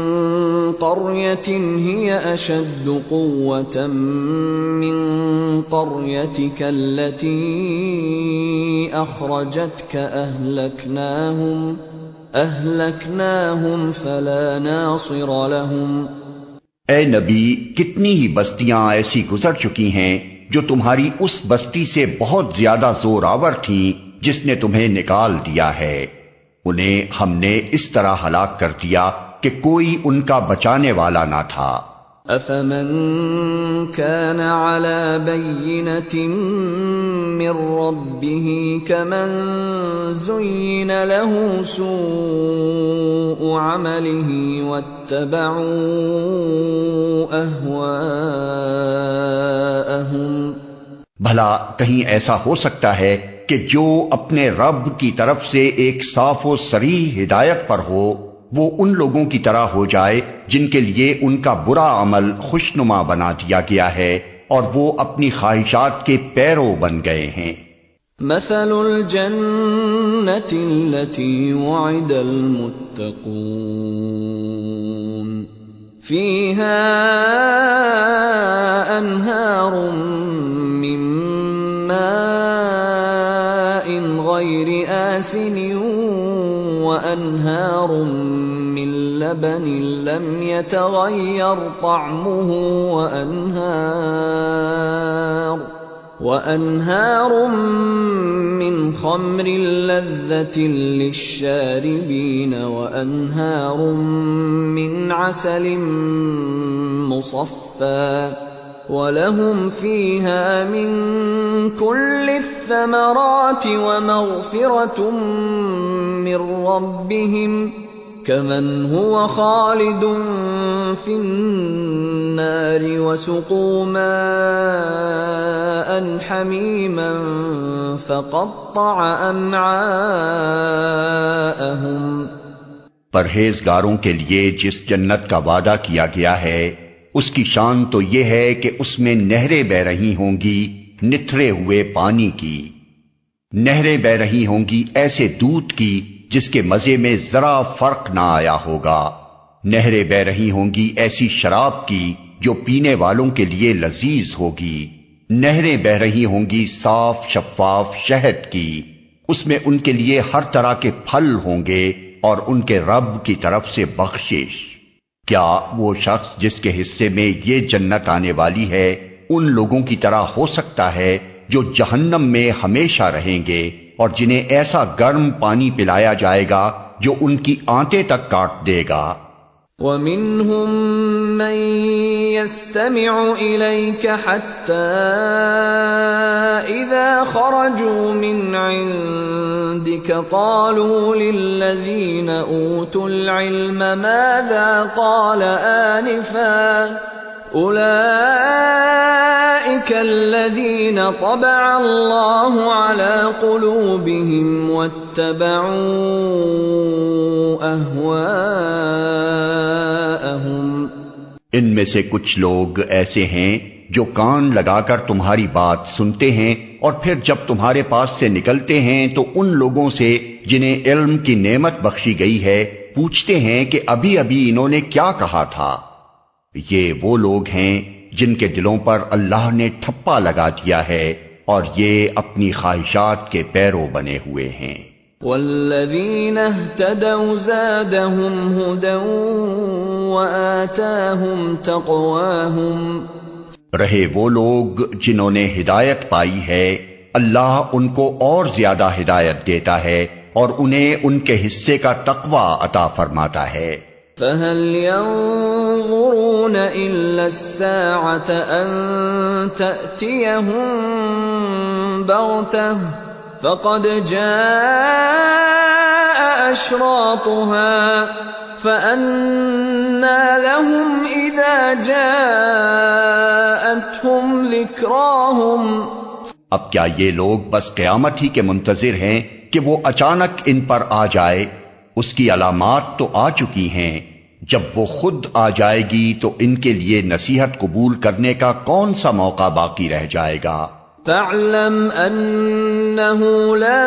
S1: قَرْيَةٍ هِيَ أَشَدُّ قُوَّةً مِّن قَرْيَتِكَ الَّتِي أَخْرَجَتْكَ أَهْلَكْنَاهُمْ فَلَا نَاصِرَ لَهُمْ،
S2: اے نبی، کتنی ہی بستیاں ایسی گزر چکی ہیں جو تمہاری اس بستی سے بہت زیادہ زور آور تھیں جس نے تمہیں نکال دیا ہے، انہیں ہم نے اس طرح ہلاک کر دیا کہ کوئی ان کا بچانے والا نہ تھا۔
S1: افمن كان على بينة من ربه كمن زين له سوء عمله واتبعوا أهواءهم،
S2: بھلا کہیں ایسا ہو سکتا ہے کہ جو اپنے رب کی طرف سے ایک صاف و صریح ہدایت پر ہو وہ ان لوگوں کی طرح ہو جائے جن کے لیے ان کا برا عمل خوشنما بنا دیا گیا ہے اور وہ اپنی خواہشات کے پیرو بن گئے ہیں۔
S1: مثل الجنة التي وعد المتقون فيها أنهار من ماء غير آسن وأنهار من لبن لم يتغير طعمه وأنهار من خمر لذة للشاربين وأنهار من عسل مصفى ولهم فيها من كل الثمرات ومغفرة من ربهم كمن هو خالد في النار وسقوا ماء حميما فقطع أمعاءهم۔
S2: پرہیزگاروں کے لیے جس جنت کا وعدہ کیا گیا ہے اس کی شان تو یہ ہے کہ اس میں نہریں بہ رہی ہوں گی نتھرے ہوئے پانی کی، نہریں بہ رہی ہوں گی ایسے دودھ کی جس کے مزے میں ذرا فرق نہ آیا ہوگا، نہریں بہ رہی ہوں گی ایسی شراب کی جو پینے والوں کے لیے لذیذ ہوگی، نہریں بہ رہی ہوں گی صاف شفاف شہد کی، اس میں ان کے لیے ہر طرح کے پھل ہوں گے اور ان کے رب کی طرف سے بخشش۔ کیا وہ شخص جس کے حصے میں یہ جنت آنے والی ہے ان لوگوں کی طرح ہو سکتا ہے جو جہنم میں ہمیشہ رہیں گے اور جنہیں ایسا گرم پانی پلایا جائے گا جو ان کی آنتیں تک کاٹ دے گا؟
S1: وَمِنْهُمْ مَنْ يَسْتَمِعُ إِلَيْكَ حَتَّى إِذَا خَرَجُوا مِنْ عِنْدِكَ قَالُوا لِلَّذِينَ أُوتُوا الْعِلْمَ مَاذَا قَالَ آنِفًا أُولَئِكَ الَّذِينَ طَبَعَ اللَّهُ عَلَى قُلُوبِهِمْ وَاتَّبَعُوا أَهْوَاءَهُمْ۔
S2: ان میں سے کچھ لوگ ایسے ہیں جو کان لگا کر تمہاری بات سنتے ہیں اور پھر جب تمہارے پاس سے نکلتے ہیں تو ان لوگوں سے جنہیں علم کی نعمت بخشی گئی ہے پوچھتے ہیں کہ ابھی ابھی انہوں نے کیا کہا تھا۔ یہ وہ لوگ ہیں جن کے دلوں پر اللہ نے ٹھپا لگا دیا ہے اور یہ اپنی خواہشات کے پیرو بنے ہوئے ہیں۔
S1: والذین اہتدوا زادہم ہدی وآتاہم تقواہم۔
S2: رہے وہ لوگ جنہوں نے ہدایت پائی ہے، اللہ ان کو اور زیادہ ہدایت دیتا ہے اور انہیں ان کے حصے کا تقوی عطا فرماتا ہے۔
S1: فَهَلْ يَنظُرُونَ إِلَّا السَّاعَةَ أَن تَأْتِيَهُم بَغْتَةً فَقَدْ جَاءَ أَشْرَاطُهَا فَأَنَّىٰ لَهُمْ إِذَا جَاءَتْهُمْ ذِكْرَاهُمْ۔
S2: اب کیا یہ لوگ بس قیامت ہی کے منتظر ہیں کہ وہ اچانک ان پر آ جائے؟ اس کی علامات تو آ چکی ہیں، جب وہ خود آ جائے گی تو ان کے لیے نصیحت قبول کرنے کا کون سا موقع باقی رہ جائے گا؟
S1: فَاعْلَمْ أَنَّهُ لَا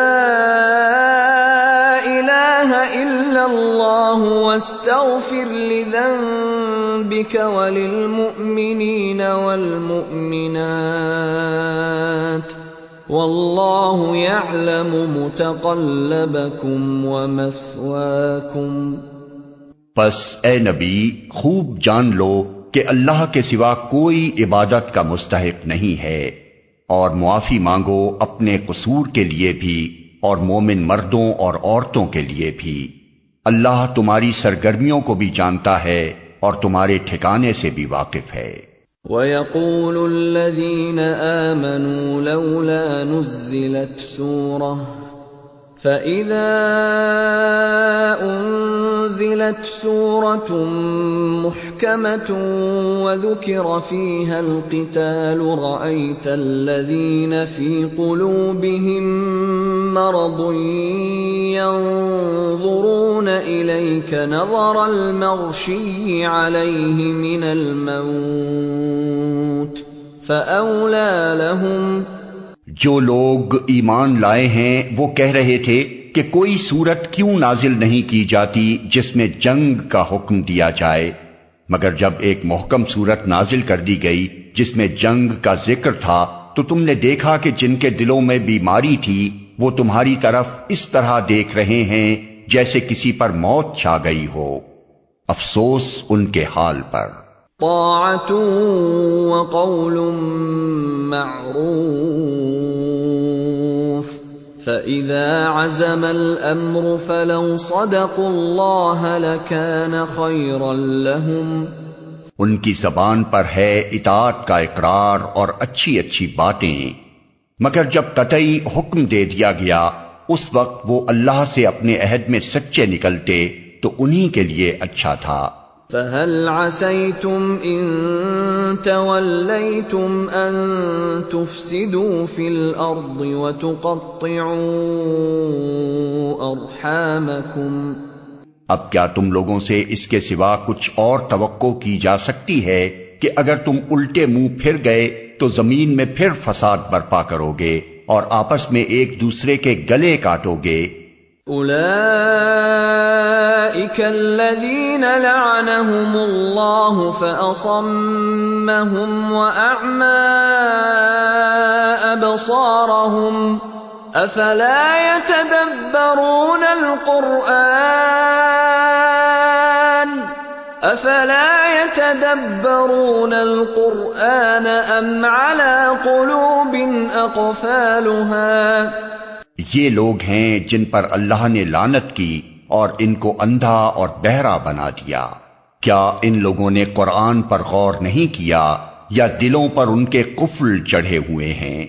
S1: إِلَٰهَ إِلَّا اللَّهُ وَاسْتَغْفِرْ لِذَنبِكَ وَلِلْمُؤْمِنِينَ وَالْمُؤْمِنَاتِ وَاللَّهُ يَعْلَمُ مُتَقَلَّبَكُمْ وَمَثْوَاكُمْ۔
S2: پس اے نبی خوب جان لو کہ اللہ کے سوا کوئی عبادت کا مستحق نہیں ہے، اور معافی مانگو اپنے قصور کے لیے بھی اور مومن مردوں اور عورتوں کے لیے بھی۔ اللہ تمہاری سرگرمیوں کو بھی جانتا ہے اور تمہارے ٹھکانے سے بھی واقف ہے۔
S1: وَيَقُولُ الَّذِينَ آمَنُوا لَوْلَا نُزِّلَتْ سُورَةٌ فَإِذَا أُنزِلَتْ سُورَةٌ مُحْكَمَةٌ وَذُكِرَ فِيهَا الْقِتَالُ رَأَيْتَ الَّذِينَ فِي قُلُوبِهِم مَّرَضٌ يَنظُرُونَ إِلَيْكَ نَظَرَ الْمَغْشِيِّ عَلَيْهِ مِنَ الْمَوْتِ فَأَوْلَىٰ لَهُمْ۔
S2: جو لوگ ایمان لائے ہیں وہ کہہ رہے تھے کہ کوئی سورت کیوں نازل نہیں کی جاتی جس میں جنگ کا حکم دیا جائے، مگر جب ایک محکم سورت نازل کر دی گئی جس میں جنگ کا ذکر تھا تو تم نے دیکھا کہ جن کے دلوں میں بیماری تھی وہ تمہاری طرف اس طرح دیکھ رہے ہیں جیسے کسی پر موت چھا گئی ہو۔ افسوس ان کے حال پر۔
S1: طاعة وقول معروف فإذا عزم الأمر فلو صدقوا الله لكان خيرا لهم.
S2: ان کی زبان پر ہے اطاعت کا اقرار اور اچھی اچھی باتیں، مگر جب قطعی حکم دے دیا گیا اس وقت وہ اللہ سے اپنے عہد میں سچے نکلتے تو انہی کے لیے اچھا تھا.
S1: فَهَلْ عَسَيْتُمْ إِن تَوَلَّيْتُمْ أَن تُفْسِدُوا فِي الْأَرْضِ وَتُقَطِّعُوا أَرْحَامَكُمْ.
S2: اب کیا تم لوگوں سے اس کے سوا کچھ اور توقع کی جا سکتی ہے کہ اگر تم الٹے منہ پھر گئے تو زمین میں پھر فساد برپا کرو گے اور آپس میں ایک دوسرے کے گلے کاٹو گے.
S1: اولئک الذین لعنهم اللہ فاصمهم واعمی ابصارهم افلا يتدبرون القرآن ام على قلوب اقفالها.
S2: یہ لوگ ہیں جن پر اللہ نے لعنت کی اور ان کو اندھا اور بہرا بنا دیا. کیا ان لوگوں نے قرآن پر غور نہیں کیا یا دلوں پر ان کے قفل چڑھے ہوئے ہیں؟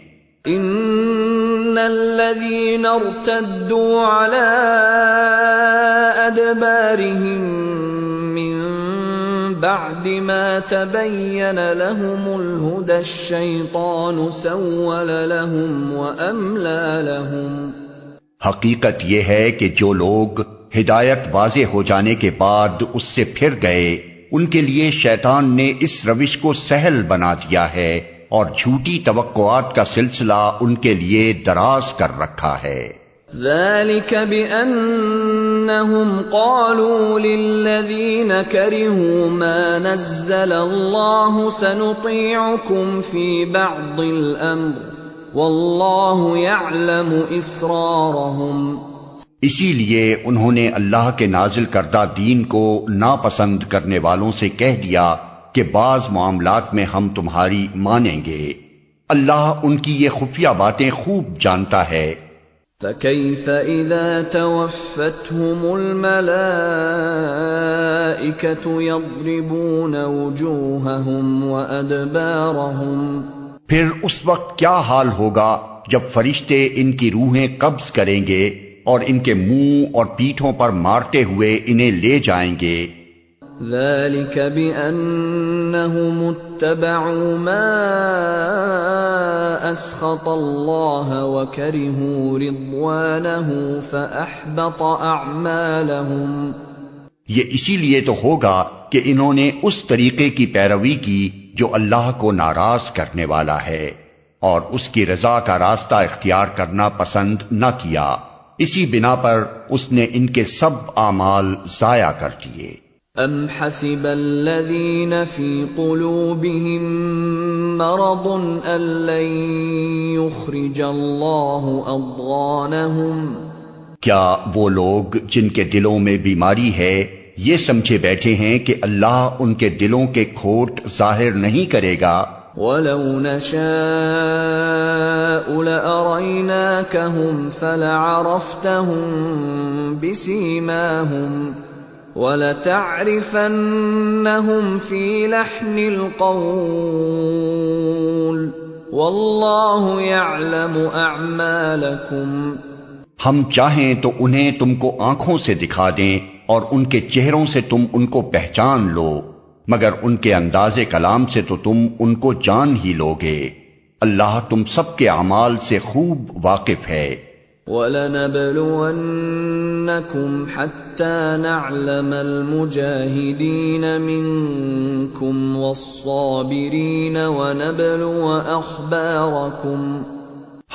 S1: ان الذين ارتدوا على ادبارهم من بعد ما تبين لهم الهدى الشيطان سول لهم واملى لهم.
S2: حقیقت یہ ہے کہ جو لوگ ہدایت واضح ہو جانے کے بعد اس سے پھر گئے ان کے لیے شیطان نے اس روش کو سہل بنا دیا ہے اور جھوٹی توقعات کا سلسلہ ان کے لیے دراز کر رکھا ہے.
S1: ذلك بأنهم قالوا للذين كرهوا ما نزل الله سنطيعكم في بعض الأمر والله يعلم إسرارهم.
S2: اسی لیے انہوں نے اللہ کے نازل کردہ دین کو ناپسند کرنے والوں سے کہہ دیا کہ بعض معاملات میں ہم تمہاری مانیں گے. اللہ ان کی یہ خفیہ باتیں خوب جانتا ہے.
S1: فَكَيْفَ إِذَا تَوَفَّتْهُمُ الْمَلَائِكَةُ يَضْرِبُونَ وُجُوهَهُمْ وَأَدْبَارَهُمْ.
S2: پھر اس وقت کیا حال ہوگا جب فرشتے ان کی روحیں قبض کریں گے اور ان کے منہ اور پیٹھوں پر مارتے ہوئے انہیں لے جائیں گے.
S1: ذَلِكَ بِأَنَّهُمُ اتَّبَعُوا مَا أَسْخَطَ اللَّهَ وَكَرِهُوا رِضْوَانَهُ فَأَحْبَطَ أَعْمَالَهُمْ.
S2: یہ اسی لیے تو ہوگا کہ انہوں نے اس طریقے کی پیروی کی جو اللہ کو ناراض کرنے والا ہے اور اس کی رضا کا راستہ اختیار کرنا پسند نہ کیا. اسی بنا پر اس نے ان کے سب اعمال ضائع کر دیے.
S1: ام حسب الذین فی قلوبہم مرض ان لن یخرج اللہ اضغانہم.
S2: کیا وہ لوگ جن کے دلوں میں بیماری ہے یہ سمجھے بیٹھے ہیں کہ اللہ ان کے دلوں کے کھوٹ ظاہر نہیں کرے گا؟
S1: وَلَوْ نَشَاءُ لَأَرَيْنَاكَهُمْ فَلَعَرَفْتَهُمْ بِسِيمَاهُمْ وَلَتَعْرِفَنَّهُمْ فِي لَحْنِ الْقَوْلِ وَاللَّهُ يَعْلَمُ أَعْمَالَكُمْ.
S2: ہم چاہیں تو انہیں تم کو آنکھوں سے دکھا دیں اور ان کے چہروں سے تم ان کو پہچان لو، مگر ان کے انداز کلام سے تو تم ان کو جان ہی لوگے. اللہ تم سب کے اعمال سے خوب واقف ہے.
S1: وَلَنَبْلُوَنَّكُمْ حَتَّى نَعْلَمَ الْمُجَاهِدِينَ مِنكُمْ وَالصَّابِرِينَ وَنَبْلُوَ أَخْبَارَكُمْ.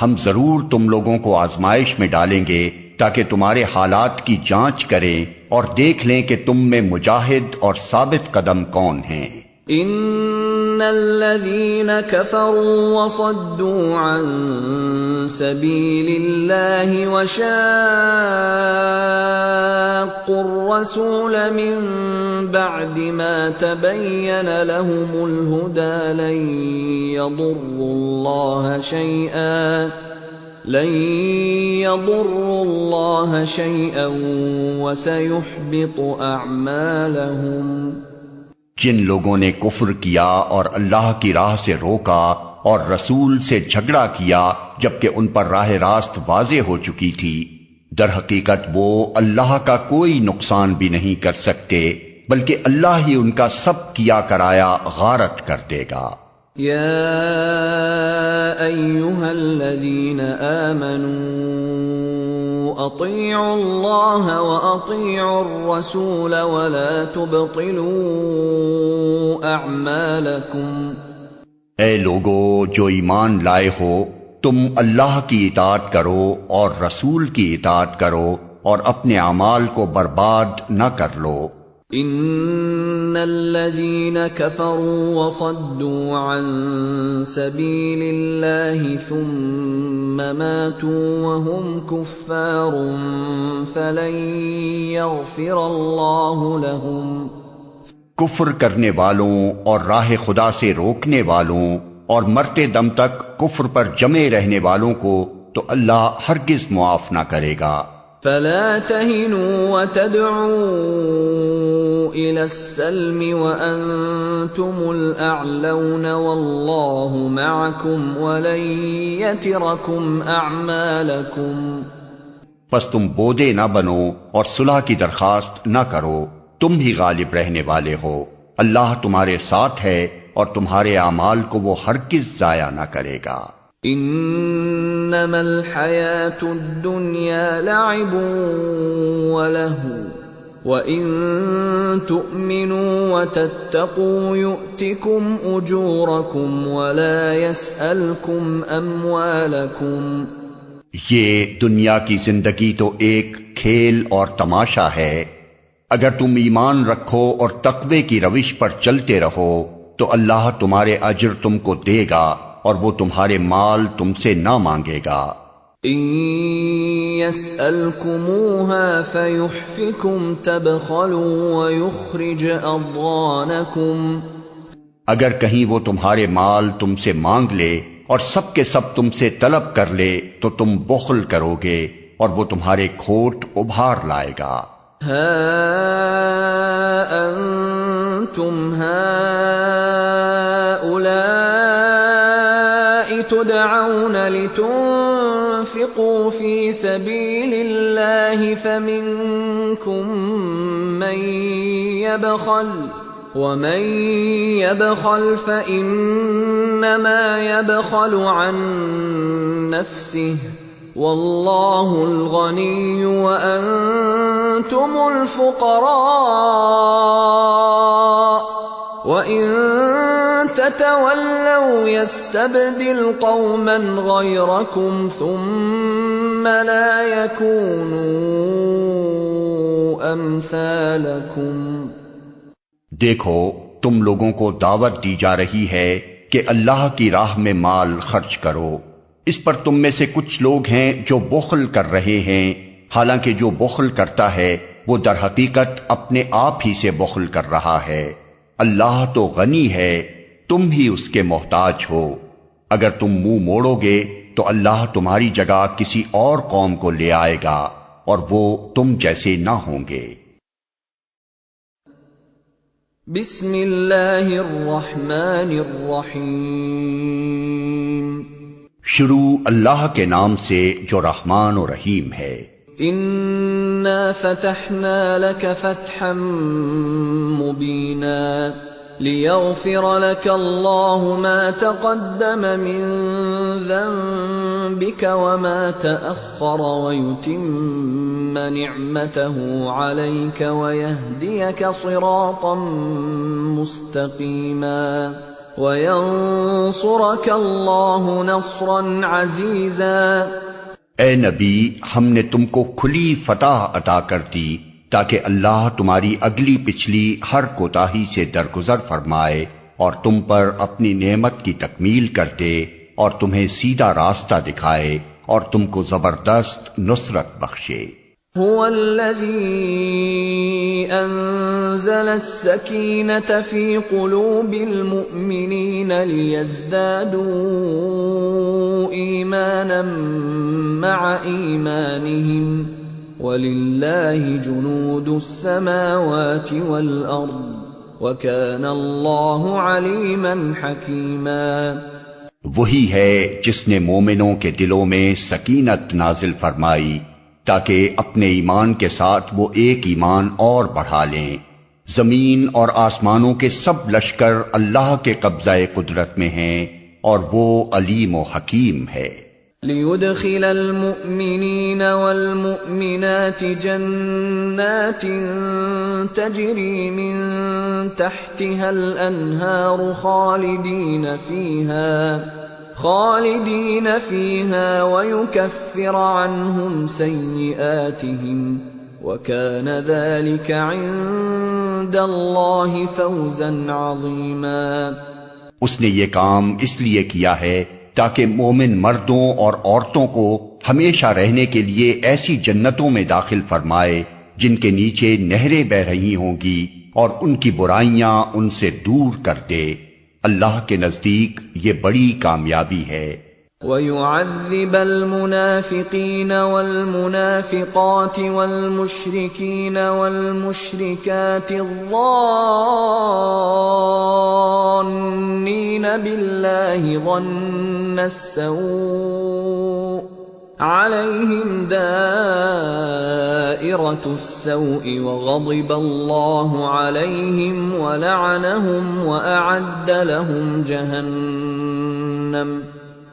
S2: ہم ضرور تم لوگوں کو آزمائش میں ڈالیں گے تاکہ تمہارے حالات کی جانچ کریں اور دیکھ لیں کہ تم میں مجاہد اور ثابت قدم کون ہیں.
S1: ان الذين كفروا وصدوا عن سبيل الله وشاقوا الرسول من بعد ما تبين لهم الهدى لن يضروا الله شيئا وسيحبط اعمالهم.
S2: جن لوگوں نے کفر کیا اور اللہ کی راہ سے روکا اور رسول سے جھگڑا کیا جبکہ ان پر راہ راست واضح ہو چکی تھی، در حقیقت وہ اللہ کا کوئی نقصان بھی نہیں کر سکتے، بلکہ اللہ ہی ان کا سب کیا کرایا غارت کر دے گا.
S1: یا ایھا الذین آمنوا اطیعوا اللہ واطیعوا الرسول ولا تبطلوا اعمالکم.
S2: اے لوگو جو ایمان لائے ہو، تم اللہ کی اطاعت کرو اور رسول کی اطاعت کرو اور اپنے اعمال کو برباد نہ کر لو.
S1: ان الذين كفروا وصدوا عن سبيل الله ثم ماتوا وهم كفار فلن يغفر الله لهم.
S2: کفر کرنے والوں اور راہ خدا سے روکنے والوں اور مرتے دم تک کفر پر جمے رہنے والوں کو تو اللہ ہرگز معاف نہ کرے گا.
S1: فلا تهنوا وتدعوا إلى السلم وأنتم الأعلون والله معكم ولن يتركم أعمالكم.
S2: پس تم بودے نہ بنو اور صلح کی درخواست نہ کرو، تم ہی غالب رہنے والے ہو، اللہ تمہارے ساتھ ہے اور تمہارے اعمال کو وہ ہرگز ضائع نہ کرے گا.
S1: انما الحیاۃ الدنیا لعب ولہو وَإِن تُؤْمِنُوا وَتَتَّقُوا يُؤْتِكُمْ أُجُورَكُمْ وَلَا يَسْأَلْكُمْ أَمْوَالَكُمْ.
S2: یہ دنیا کی زندگی تو ایک کھیل اور تماشا ہے، اگر تم ایمان رکھو اور تقوی کی روش پر چلتے رہو تو اللہ تمہارے اجر تم کو دے گا اور وہ تمہارے مال تم سے نہ مانگے گا.
S1: إِن يَسْأَلْكُمُوهَا فَيُحْفِكُمْ تَبْخَلُوا وَيُخْرِجْ أَضْغَانَكُمْ.
S2: اگر کہیں وہ تمہارے مال تم سے مانگ لے اور سب کے سب تم سے طلب کر لے تو تم بخل کرو گے اور وہ تمہارے کھوٹ ابھار لائے گا.
S1: ہَا أَنْتُمْ هَؤُلَاءِ تُدْعَوْنَ لِتُنْفِقُوا فِي سَبِيلِ اللَّهِ فَمِنْكُمْ مَنْ يَبْخَلُ وَمَنْ يَبْخَلْ فَإِنَّمَا يَبْخَلُ عَنْ نَفْسِهِ وَاللَّهُ الْغَنِيُّ وَأَنْتُمُ الْفُقَرَاءُ وَإِن تَتَوَلَّوْا يَسْتَبْدِلْ قَوْمًا غَيْرَكُمْ ثُمَّ لَا يَكُونُوا أَمْثَالَكُمْ.
S2: دیکھو تم لوگوں کو دعوت دی جا رہی ہے کہ اللہ کی راہ میں مال خرچ کرو، اس پر تم میں سے کچھ لوگ ہیں جو بخل کر رہے ہیں، حالانکہ جو بخل کرتا ہے وہ در حقیقت اپنے آپ ہی سے بخل کر رہا ہے. اللہ تو غنی ہے، تم ہی اس کے محتاج ہو. اگر تم منہ موڑو گے تو اللہ تمہاری جگہ کسی اور قوم کو لے آئے گا اور وہ تم جیسے نہ ہوں گے.
S1: بسم اللہ الرحمن الرحیم.
S2: شروع اللہ کے نام سے جو رحمان و رحیم ہے.
S1: انا فتحنا لك فتحا مبینا لیغفر لك الله ما تقدم من ذنبك وما تأخر ويتم نعمته عليك ويهديك صراطا مستقيما وينصرك الله نصرا عزيزا.
S2: اے نبی، ہم نے تم کو کھلی فتح عطا کر دی تاکہ اللہ تمہاری اگلی پچھلی ہر کوتاہی سے درگزر فرمائے اور تم پر اپنی نعمت کی تکمیل کر دے اور تمہیں سیدھا راستہ دکھائے اور تم کو زبردست نصرت بخشے۔
S1: هو الذي أنزل السكينة في قلوب المؤمنين ليزدادوا إيمانا مع إيمانهم وَلِلَّهِ جُنُودُ السَّمَاوَاتِ وَالْأَرْضِ وَكَانَ اللَّهُ عَلِيمًا حَكِيمًا۔
S2: وہی ہے جس نے مومنوں کے دلوں میں سکینت نازل فرمائی تاکہ اپنے ایمان کے ساتھ وہ ایک ایمان اور بڑھا لیں۔ زمین اور آسمانوں کے سب لشکر اللہ کے قبضہ قدرت میں ہیں اور وہ علیم و حکیم ہے۔
S1: لِيُدْخِلَ الْمُؤْمِنِينَ وَالْمُؤْمِنَاتِ جَنَّاتٍ تَجْرِي مِن تَحْتِهَا الْأَنْهَارُ خَالِدِينَ فِيهَا وَيُكَفِّرَ عَنْهُمْ سَيِّئَاتِهِمْ وَكَانَ ذَلِكَ عِندَ اللَّهِ فَوْزًا عَظِيمًا۔
S2: اس نے یہ کام اس لیے کیا ہے تاکہ مومن مردوں اور عورتوں کو ہمیشہ رہنے کے لیے ایسی جنتوں میں داخل فرمائے جن کے نیچے نہریں بہ رہی ہوں گی اور ان کی برائیاں ان سے دور کر دے۔ اللہ کے نزدیک یہ بڑی کامیابی ہے۔
S1: وَيُعَذِّبَ الْمُنَافِقِينَ وَالْمُنَافِقَاتِ وَالْمُشْرِكِينَ وَالْمُشْرِكَاتِ الظَّانِّينَ بِاللَّهِ ظَنَّ السَّوْءِ عَلَيْهِمْ دَائِرَةُ السَّوْءِ وَغَضِبَ اللَّهُ عَلَيْهِمْ وَلَعَنَهُمْ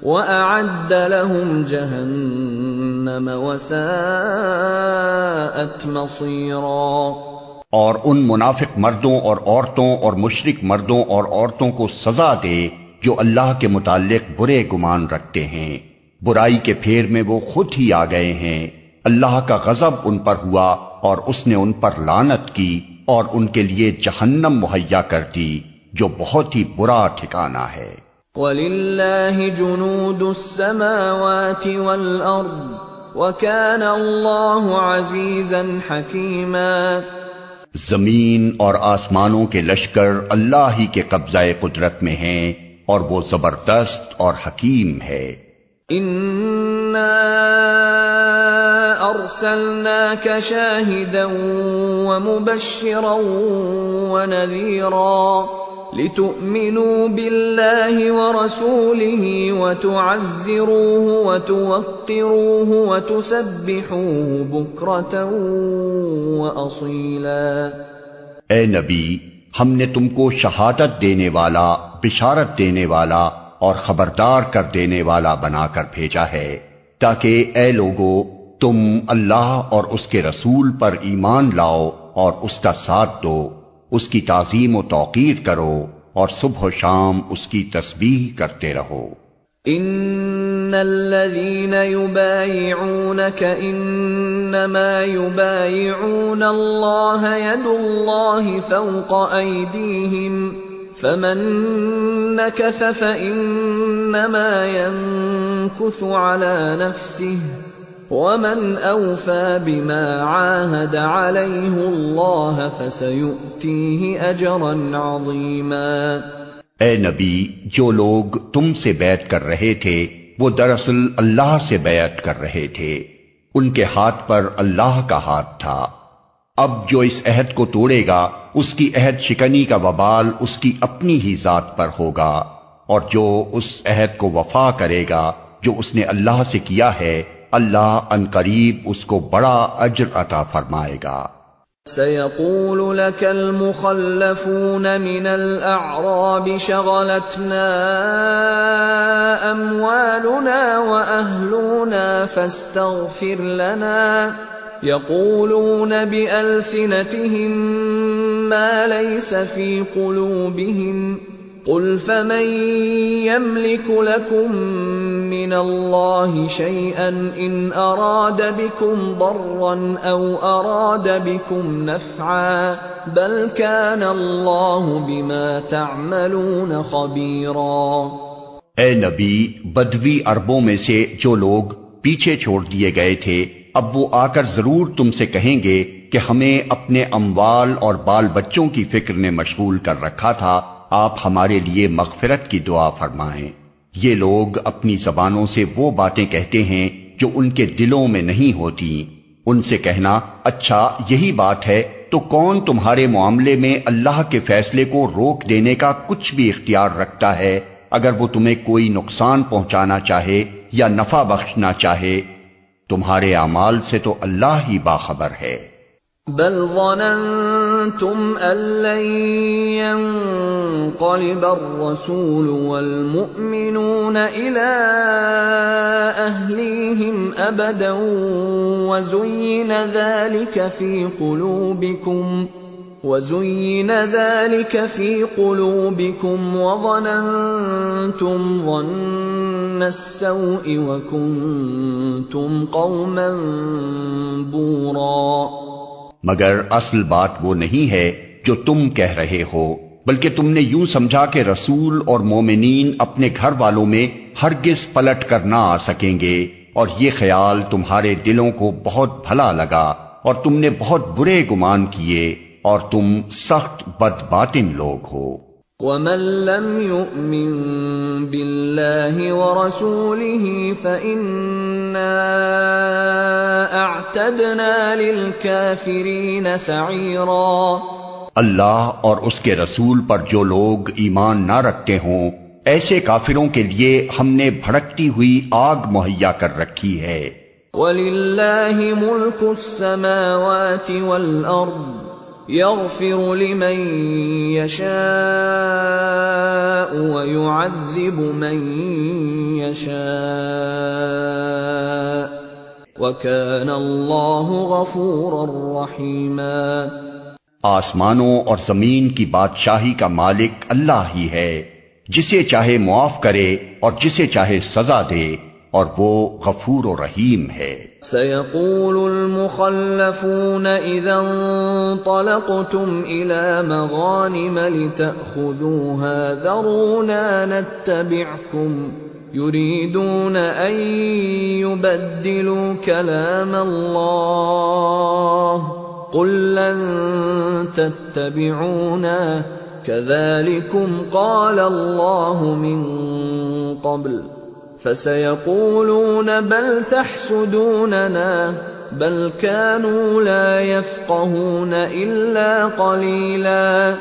S1: وَأَعَدَّ لَهُمْ جَهَنَّمَ وَسَاءَتْ مَصِيرًا۔
S2: اور ان منافق مردوں اور عورتوں اور مشرک مردوں اور عورتوں کو سزا دے جو اللہ کے متعلق برے گمان رکھتے ہیں۔ برائی کے پھیر میں وہ خود ہی آ گئے ہیں۔ اللہ کا غضب ان پر ہوا اور اس نے ان پر لعنت کی اور ان کے لیے جہنم مہیا کر دی جو بہت ہی برا ٹھکانہ ہے۔
S1: وَلِلَّهِ جُنُودُ السَّمَاوَاتِ وَالْأَرْضِ وَكَانَ اللَّهُ عَزِيزًا حَكِيمًا۔
S2: زمین اور آسمانوں کے لشکر اللہ ہی کے قبضہ قدرت میں ہیں اور وہ زبردست اور حکیم ہے۔
S1: إِنَّا أَرْسَلْنَاكَ شَاهِدًا وَمُبَشِّرًا وَنَذِيرًا لِتُؤْمِنُوا بِاللَّهِ وَرَسُولِهِ وَتُعَزِّرُوهُ وَتُوَقِّرُوهُ وَتُسَبِّحُوهُ بُكْرَةً وَأَصِيلًا۔
S2: اے نبی، ہم نے تم کو شہادت دینے والا، بشارت دینے والا اور خبردار کر دینے والا بنا کر بھیجا ہے تاکہ اے لوگو تم اللہ اور اس کے رسول پر ایمان لاؤ اور اس کا ساتھ دو، اس کی تعظیم و توقیر کرو اور صبح و شام اس کی تسبیح کرتے رہو۔
S1: ان الذين يبايعونك انما يبايعون الله يد الله فوق ايديهم فمن نكث فانما ينكث على نفسه ومن اوفى بما عاهد عليه الله فسيؤتيه اجرا عظيما۔
S2: اے نبی، جو لوگ تم سے بیعت کر رہے تھے وہ دراصل اللہ سے بیعت کر رہے تھے، ان کے ہاتھ پر اللہ کا ہاتھ تھا۔ اب جو اس عہد کو توڑے گا اس کی عہد شکنی کا وبال اس کی اپنی ہی ذات پر ہوگا، اور جو اس عہد کو وفا کرے گا جو اس نے اللہ سے کیا ہے، اللہ عنقریب اس کو بڑا اجر عطا فرمائے گا۔
S1: سيقول لك المخلفون من الأعراب شغلتنا أموالنا وأهلنا فاستغفر لنا يقولون بألسنتهم ما ليس في قلوبهم قل فمن يملك لكم من الله شيئا إن أراد بكم ضرا أو أراد بكم نفعا بل كان الله بما تعملون خبيرا۔
S2: اے نبی، بدوی عربوں میں سے جو لوگ پیچھے چھوڑ دیے گئے تھے اب وہ آ کر ضرور تم سے کہیں گے کہ ہمیں اپنے اموال اور بال بچوں کی فکر نے مشغول کر رکھا تھا، آپ ہمارے لیے مغفرت کی دعا فرمائیں۔ یہ لوگ اپنی زبانوں سے وہ باتیں کہتے ہیں جو ان کے دلوں میں نہیں ہوتی۔ ان سے کہنا اچھا یہی بات ہے تو کون تمہارے معاملے میں اللہ کے فیصلے کو روک دینے کا کچھ بھی اختیار رکھتا ہے اگر وہ تمہیں کوئی نقصان پہنچانا چاہے یا نفع بخشنا چاہے؟ تمہارے اعمال سے تو اللہ ہی باخبر ہے۔
S1: بل ظننتم أن لن ينقلب الرسول والمؤمنون إلى أهليهم أبدا وزين ذلك في قلوبكم وظننتم ظن السوء وكنتم قوما بورا۔
S2: مگر اصل بات وہ نہیں ہے جو تم کہہ رہے ہو، بلکہ تم نے یوں سمجھا کہ رسول اور مومنین اپنے گھر والوں میں ہرگز پلٹ کر نہ آ سکیں گے، اور یہ خیال تمہارے دلوں کو بہت بھلا لگا اور تم نے بہت برے گمان کیے اور تم سخت بد باطن لوگ ہو۔
S1: وَمَن لَّمْ يُؤْمِن بِاللَّهِ وَرَسُولِهِ فَإِنَّا أَعْتَدْنَا لِلْكَافِرِينَ سَعِيرًا۔
S2: اللہ اور اس کے رسول پر جو لوگ ایمان نہ رکھتے ہوں ایسے کافروں کے لیے ہم نے بھڑکتی ہوئی آگ مہیا کر رکھی ہے۔
S1: وَلِلَّهِ مُلْكُ السَّمَاوَاتِ وَالْأَرْضِ يغفر لمن يشاء ويعذب من يشاء وكان الله غفورا رحيما۔
S2: آسمانوں اور زمین کی بادشاہی کا مالک اللہ ہی ہے، جسے چاہے معاف کرے اور جسے چاہے سزا دے، اور وہ غفور و رحیم ہے۔
S1: سيقول المخلفون إذا انطلقتم إلى مغانم لتأخذوها ذرونا نتبعكم يريدون أن يبدلوا كلام الله قل لن تتبعونا كذلكم قال الله من قبل فسيقولون بل تحسدوننا بل كانوا لا يفقهون إلا قليلا۔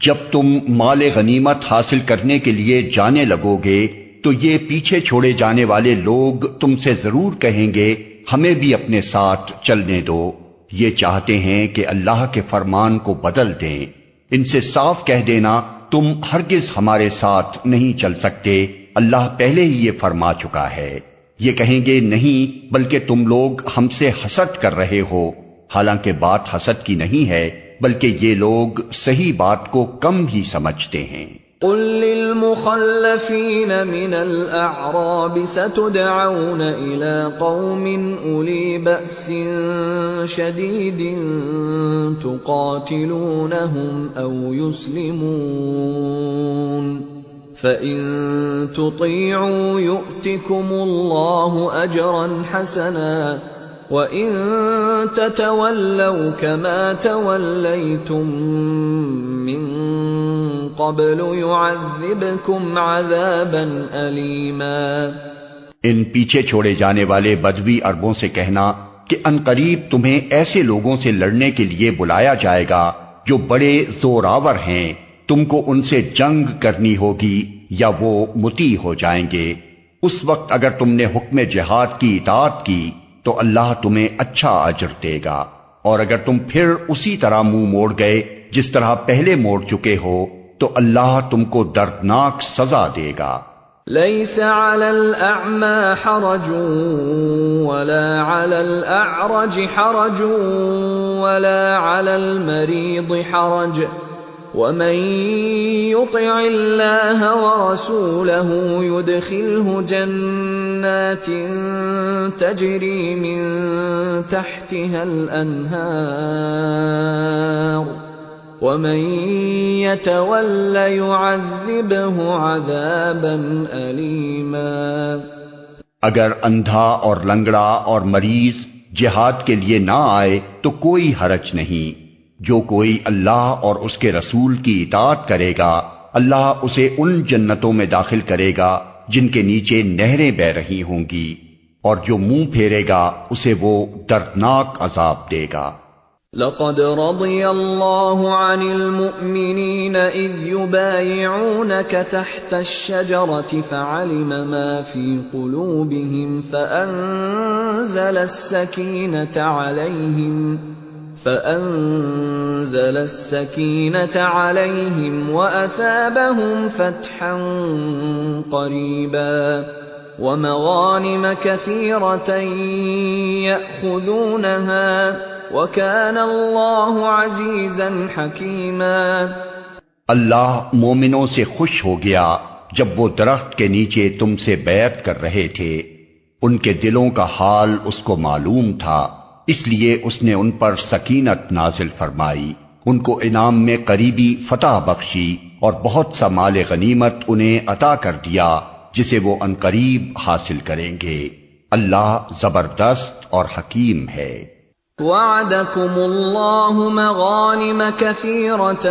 S2: جب تم مال غنیمت حاصل کرنے کے لیے جانے لگو گے تو یہ پیچھے چھوڑے جانے والے لوگ تم سے ضرور کہیں گے ہمیں بھی اپنے ساتھ چلنے دو، یہ چاہتے ہیں کہ اللہ کے فرمان کو بدل دیں۔ ان سے صاف کہہ دینا تم ہرگز ہمارے ساتھ نہیں چل سکتے، اللہ پہلے ہی یہ فرما چکا ہے۔ یہ کہیں گے نہیں بلکہ تم لوگ ہم سے حسد کر رہے ہو، حالانکہ بات حسد کی نہیں ہے بلکہ یہ لوگ صحیح بات کو کم ہی سمجھتے ہیں۔
S1: قل للمخلفين من الأعراب ستدعون إلى قوم أولي بأس شديد تقاتلونهم أو يسلمون فَإِن تُطِيعُوا يُؤْتِكُمُ اللَّهُ أَجْرًا حَسَنًا وَإِن تَتَوَلَّوْا كَمَا تَوَلَّيْتُم مِّن قَبْلُ يُعَذِّبْكُمْ عَذَابًا أَلِيمًا۔
S2: ان پیچھے چھوڑے جانے والے بدوی عربوں سے کہنا کہ عنقریب تمہیں ایسے لوگوں سے لڑنے کے لیے بلایا جائے گا جو بڑے زوراور ہیں، تم کو ان سے جنگ کرنی ہوگی یا وہ مطیع ہو جائیں گے۔ اس وقت اگر تم نے حکم جہاد کی اطاعت کی تو اللہ تمہیں اچھا اجر دے گا، اور اگر تم پھر اسی طرح منہ موڑ گئے جس طرح پہلے موڑ چکے ہو تو اللہ تم کو دردناک سزا دے گا۔
S1: ليس على الأعمى حرج ولا على الأعرج حرج ولا على المريض حرج ومن يطع الله ورسوله يدخله جنات تجري من تحتها الأنهار ومن يتول يعذبه عذابا أليما۔
S2: اگر اندھا اور لنگڑا اور مریض جہاد کے لیے نہ آئے تو کوئی حرج نہیں۔ جو کوئی اللہ اور اس کے رسول کی اطاعت کرے گا اللہ اسے ان جنتوں میں داخل کرے گا جن کے نیچے نہریں بہہ رہی ہوں گی، اور جو منہ پھیرے گا اسے وہ دردناک عذاب دے گا۔
S1: لقد رضي الله عن المؤمنين إذ يبايعونك تحت الشجرة فعلم ما في قلوبهم فأنزل السكينة عليهم وأثابهم فتحا قريبا ومغانم كثيرة يأخذونها وَكَانَ اللَّهُ عَزِيزًا حَكِيمًا۔
S2: اللہ مومنوں سے خوش ہو گیا جب وہ درخت کے نیچے تم سے بیعت کر رہے تھے، ان کے دلوں کا حال اس کو معلوم تھا، اس لیے اس نے ان پر سکینت نازل فرمائی، ان کو انعام میں قریبی فتح بخشی اور بہت سا مال غنیمت انہیں عطا کر دیا جسے وہ عنقریب حاصل کریں گے۔ اللہ زبردست اور حکیم ہے۔
S1: وعدكم الله مغانم كثيرة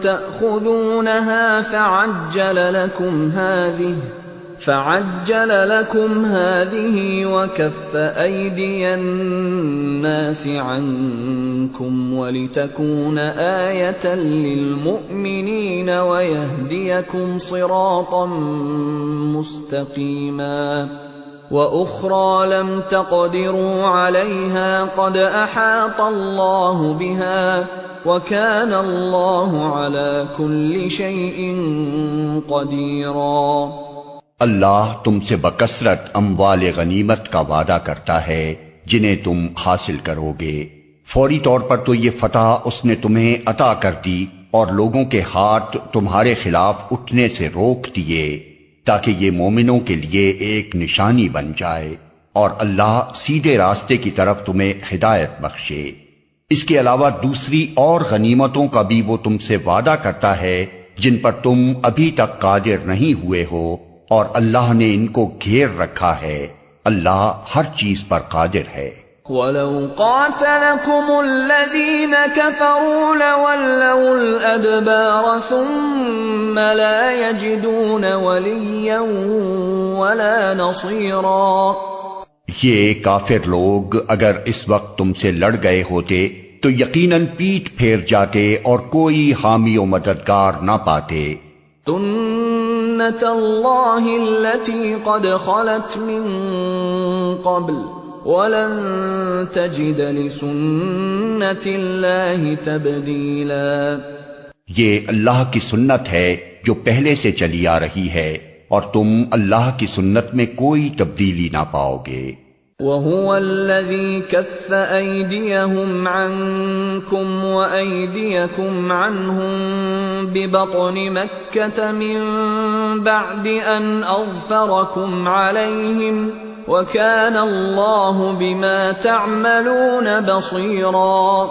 S1: تأخذونها فعجل لكم هذه وكف أيدي الناس عنكم ولتكون آية للمؤمنين ويهديكم صراطا مستقيما وأخرى لم تقدروا عليها قد أحاط الله بها وكان الله على كل شيء قديرا۔
S2: اللہ تم سے بکثرت اموال غنیمت کا وعدہ کرتا ہے جنہیں تم حاصل کرو گے، فوری طور پر تو یہ فتح اس نے تمہیں عطا کر دی اور لوگوں کے ہاتھ تمہارے خلاف اٹھنے سے روک دیے تاکہ یہ مومنوں کے لیے ایک نشانی بن جائے اور اللہ سیدھے راستے کی طرف تمہیں ہدایت بخشے۔ اس کے علاوہ دوسری اور غنیمتوں کا بھی وہ تم سے وعدہ کرتا ہے جن پر تم ابھی تک قادر نہیں ہوئے ہو، اور اللہ نے ان کو گھیر رکھا ہے، اللہ ہر چیز پر قادر ہے۔
S1: وَلَوْ قَاتَلَكُمُ الَّذِينَ كَفَرُوا لَوَلَّوُا الْأَدْبَارَ ثُمَّ لَا يَجِدُونَ وَلِيًّا وَلَا نَصِيرًا۔
S2: یہ کافر لوگ اگر اس وقت تم سے لڑ گئے ہوتے تو یقیناً پیٹھ پھیر جاتے اور کوئی حامی و مددگار نہ پاتے۔ سُنَّتَ
S1: اللَّهِ الَّتِي قَدْ خَلَتْ مِن قَبْلُ وَلَن تَجِدَ لِسُنَّتِ اللَّهِ تَبْدِيلًا۔
S2: یہ اللہ کی سنت ہے جو پہلے سے چلی آ رہی ہے اور تم اللہ کی سنت میں کوئی تبدیلی نہ پاؤ گے۔
S1: وَهُوَ الَّذِي كَفَّ أَيْدِيَهُمْ عَنكُمْ وَأَيْدِيَكُمْ عَنْهُمْ بِبَطْنِ مَكَّةَ مِن بَعْدِ أَنْ أَظْفَرَكُمْ عَلَيْهِمْ وَكَانَ اللَّهُ بِمَا تَعْمَلُونَ بَصِيرًا۔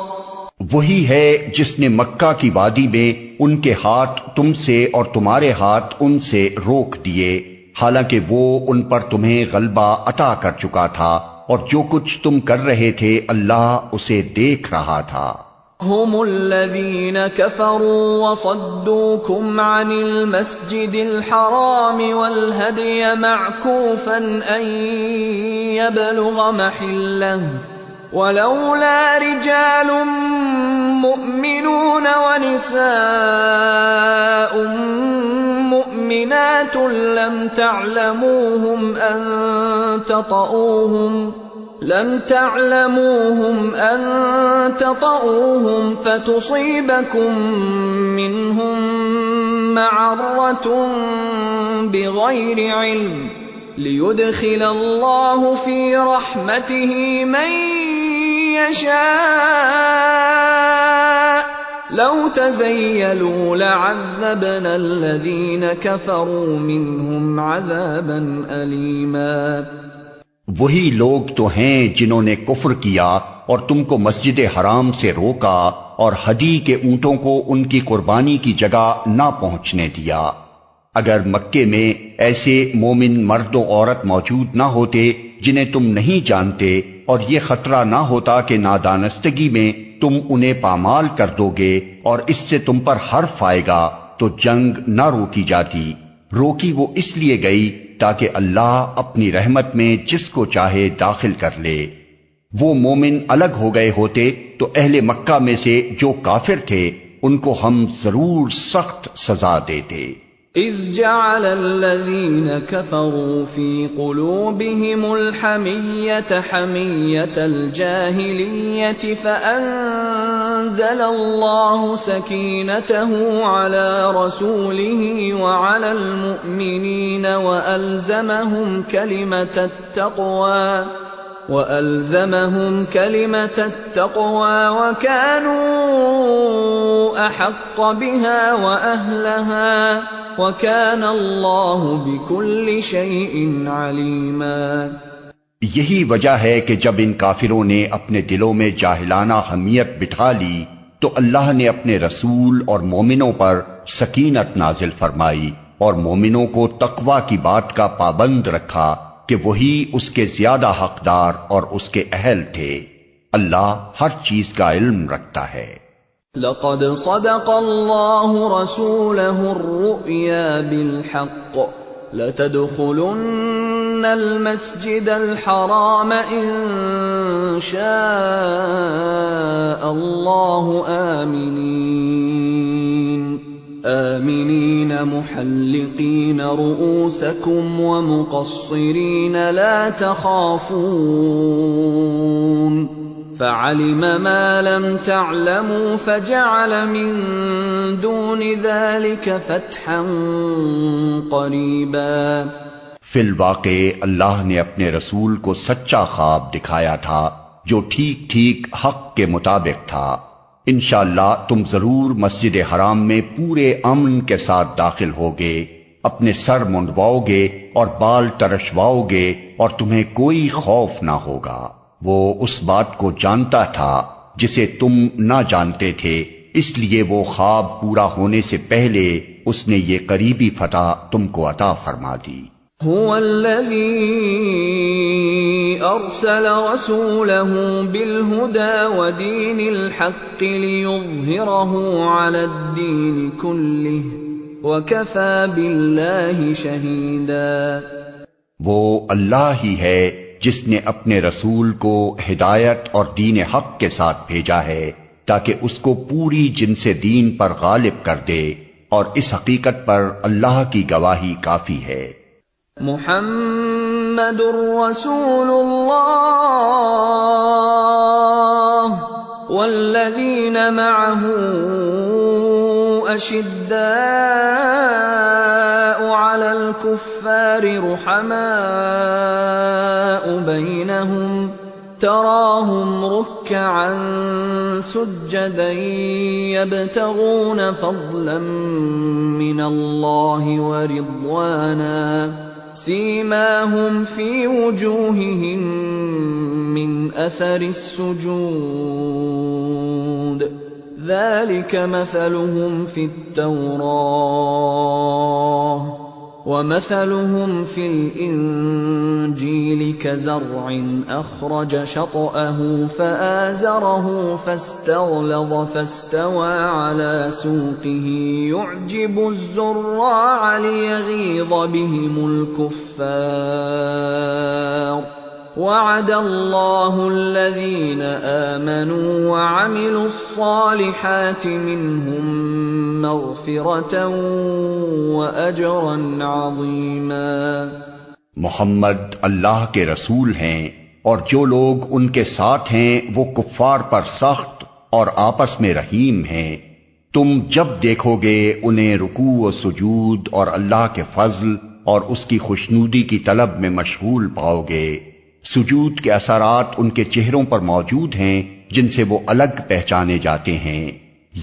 S2: وہی ہے جس نے مکہ کی وادی میں ان کے ہاتھ تم سے اور تمہارے ہاتھ ان سے روک دیے، حالانکہ وہ ان پر تمہیں غلبہ عطا کر چکا تھا، اور جو کچھ تم کر رہے تھے اللہ اسے دیکھ رہا تھا۔
S1: هم الذين كفروا وصدوكم عن المسجد الحرام والهدي معكوفا أن يبلغ محله ولولا رجال مؤمنون ونساء مؤمنات لم تعلموهم أن تطؤوهم فتصيبكم منهم معرة بغير علم ليدخل الله في رحمته من يشاء لو تزيلوا لعذبنا الذين كفروا منهم عذابا أليما۔
S2: وہی لوگ تو ہیں جنہوں نے کفر کیا اور تم کو مسجد حرام سے روکا اور ہدی کے اونٹوں کو ان کی قربانی کی جگہ نہ پہنچنے دیا۔ اگر مکے میں ایسے مومن مرد و عورت موجود نہ ہوتے جنہیں تم نہیں جانتے، اور یہ خطرہ نہ ہوتا کہ نادانستگی میں تم انہیں پامال کر دو گے اور اس سے تم پر حرف آئے گا، تو جنگ نہ روکی جاتی۔ روکی وہ اس لیے گئی تاکہ اللہ اپنی رحمت میں جس کو چاہے داخل کر لے۔ وہ مومن الگ ہو گئے ہوتے تو اہل مکہ میں سے جو کافر تھے ان کو ہم ضرور سخت سزا دیتے۔
S1: اذ جعل الذين كفروا في قلوبهم الحمية حمية الجاهلية فأنزل الله سكينته على رسوله وعلى المؤمنين وألزمهم كلمة التقوى وكانوا أحق بها وأهلها وَكَانَ اللَّهُ بِكُلِّ شَيْءٍ عَلِيمًا۔
S2: یہی وجہ ہے کہ جب ان کافروں نے اپنے دلوں میں جاہلانہ حمیت بٹھا لی تو اللہ نے اپنے رسول اور مومنوں پر سکینت نازل فرمائی اور مومنوں کو تقوی کی بات کا پابند رکھا کہ وہی اس کے زیادہ حقدار اور اس کے اہل تھے۔ اللہ ہر چیز کا علم رکھتا ہے۔
S1: لقد صدق الله رسوله الرؤيا بالحق لتدخلن المسجد الحرام إن شاء الله آمنين محلقين رؤوسكم ومقصرين لا تخافون فعلم ما لم تعلموا فجعل من دون ذلك فتحا قریبا۔
S2: فی الواقع اللہ نے اپنے رسول کو سچا خواب دکھایا تھا جو ٹھیک ٹھیک حق کے مطابق تھا۔ انشاءاللہ تم ضرور مسجد حرام میں پورے امن کے ساتھ داخل ہوگے، اپنے سر منڈواؤ گے اور بال ترشواؤ گے اور تمہیں کوئی خوف نہ ہوگا۔ وہ اس بات کو جانتا تھا جسے تم نہ جانتے تھے، اس لیے وہ خواب پورا ہونے سے پہلے اس نے یہ قریبی فتح تم کو عطا فرما دی۔
S1: هو الذي أرسل رسوله بالهدى ودين الحق ليظهره على الدين كله وكفى بالله شهيدا۔
S2: وہ اللہ ہی ہے جس نے اپنے رسول کو ہدایت اور دین حق کے ساتھ بھیجا ہے تاکہ اس کو پوری جنس دین پر غالب کر دے، اور اس حقیقت پر اللہ کی گواہی کافی ہے۔
S1: محمد رسول اللہ والذین معه اشداء على الكفار رحماء بينهم تراهم ركعا سجدا يبتغون فضلا من الله ورضوانا سيماهم في وجوههم من أثر السجود ذلك مثلهم في التوراة ومثلهم في الإنجيل كزرع أخرج شطأه فآزره فاستغلظ فاستوى على سوقه يعجب الزراع ليغيظ بهم الكفار وعد الله الذين آمنوا وعملوا الصالحات منهم مغفرة وأجرا عظيما۔
S2: محمد اللہ کے رسول ہیں اور جو لوگ ان کے ساتھ ہیں وہ کفار پر سخت اور آپس میں رحیم ہیں۔ تم جب دیکھو گے انہیں رکوع و سجود اور اللہ کے فضل اور اس کی خوشنودی کی طلب میں مشغول پاؤ گے۔ سجود کے اثرات ان کے چہروں پر موجود ہیں جن سے وہ الگ پہچانے جاتے ہیں۔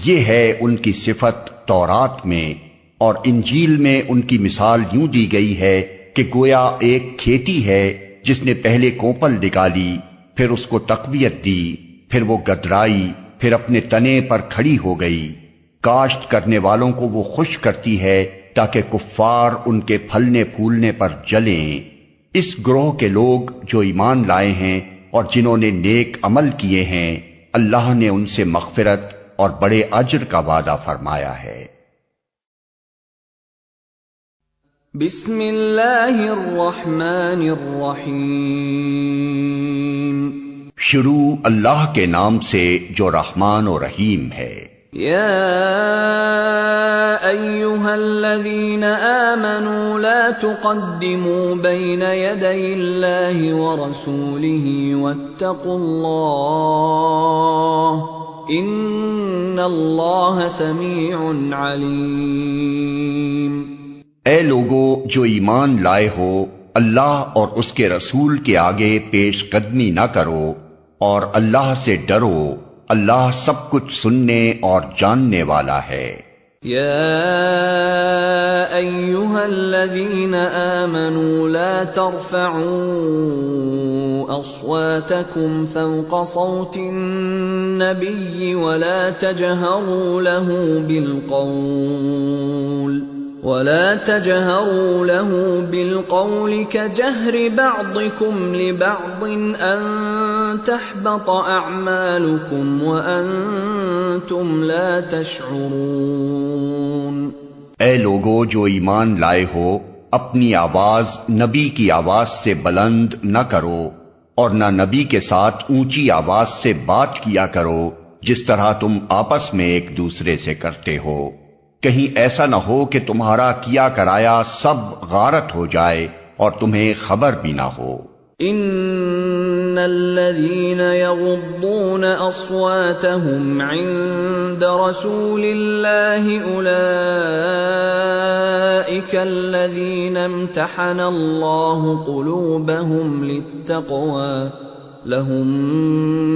S2: یہ ہے ان کی صفت تورات میں، اور انجیل میں ان کی مثال یوں دی گئی ہے کہ گویا ایک کھیتی ہے جس نے پہلے کوپل نکالی، پھر اس کو تقویت دی، پھر وہ گدرائی، پھر اپنے تنے پر کھڑی ہو گئی۔ کاشت کرنے والوں کو وہ خوش کرتی ہے تاکہ کفار ان کے پھلنے پھولنے پر جلیں۔ اس گروہ کے لوگ جو ایمان لائے ہیں اور جنہوں نے نیک عمل کیے ہیں، اللہ نے ان سے مغفرت اور بڑے اجر کا وعدہ فرمایا ہے۔
S1: بسم اللہ الرحمن الرحیم۔
S2: شروع اللہ کے نام سے جو رحمان و رحیم ہے۔
S1: یا ایھا الذین آمنوا لا تقدموا بین یدی اللہ ورسولہ واتقوا اللہ ان اللہ سمیع علیم۔
S2: اے لوگو جو ایمان لائے ہو، اللہ اور اس کے رسول کے آگے پیش قدمی نہ کرو، اور اللہ سے ڈرو، اللہ سب کچھ سننے اور جاننے والا ہے۔
S1: یا ایھا الذین آمنوا لا ترفعوا اصواتکم فوق صوت النبی ولا تجهروا له بالقول كجهر بعضكم لبعض أن تحبط أعمالكم وأنتم لا تشعرون۔
S2: اے لوگو جو ایمان لائے ہو، اپنی آواز نبی کی آواز سے بلند نہ کرو، اور نہ نبی کے ساتھ اونچی آواز سے بات کیا کرو جس طرح تم آپس میں ایک دوسرے سے کرتے ہو، کہیں ایسا نہ ہو کہ تمہارا کیا کرایا سب غارت ہو جائے اور تمہیں خبر بھی نہ ہو۔
S1: ان الذين يغضون اصواتهم عند رسول الله اولئك الذين امتحن الله قلوبهم للتقوى لهم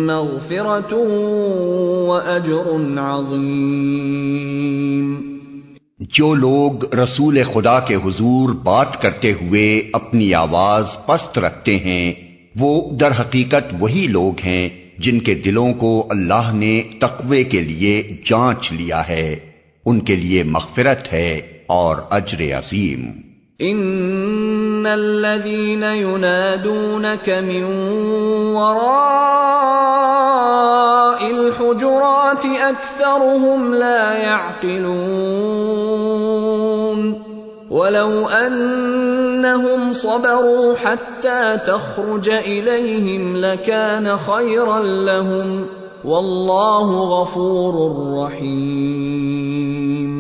S1: مغفرة واجر عظيم۔
S2: جو لوگ رسول خدا کے حضور بات کرتے ہوئے اپنی آواز پست رکھتے ہیں، وہ در حقیقت وہی لوگ ہیں جن کے دلوں کو اللہ نے تقوی کے لیے جانچ لیا ہے، ان کے لیے مغفرت ہے اور اجر عظیم۔
S1: ان الذين ينادونك من وراء الحجرات اكثرهم لا يعقلون ولو انهم صبروا حتى تخرج اليهم لكان خيرا لهم والله غفور رحيم۔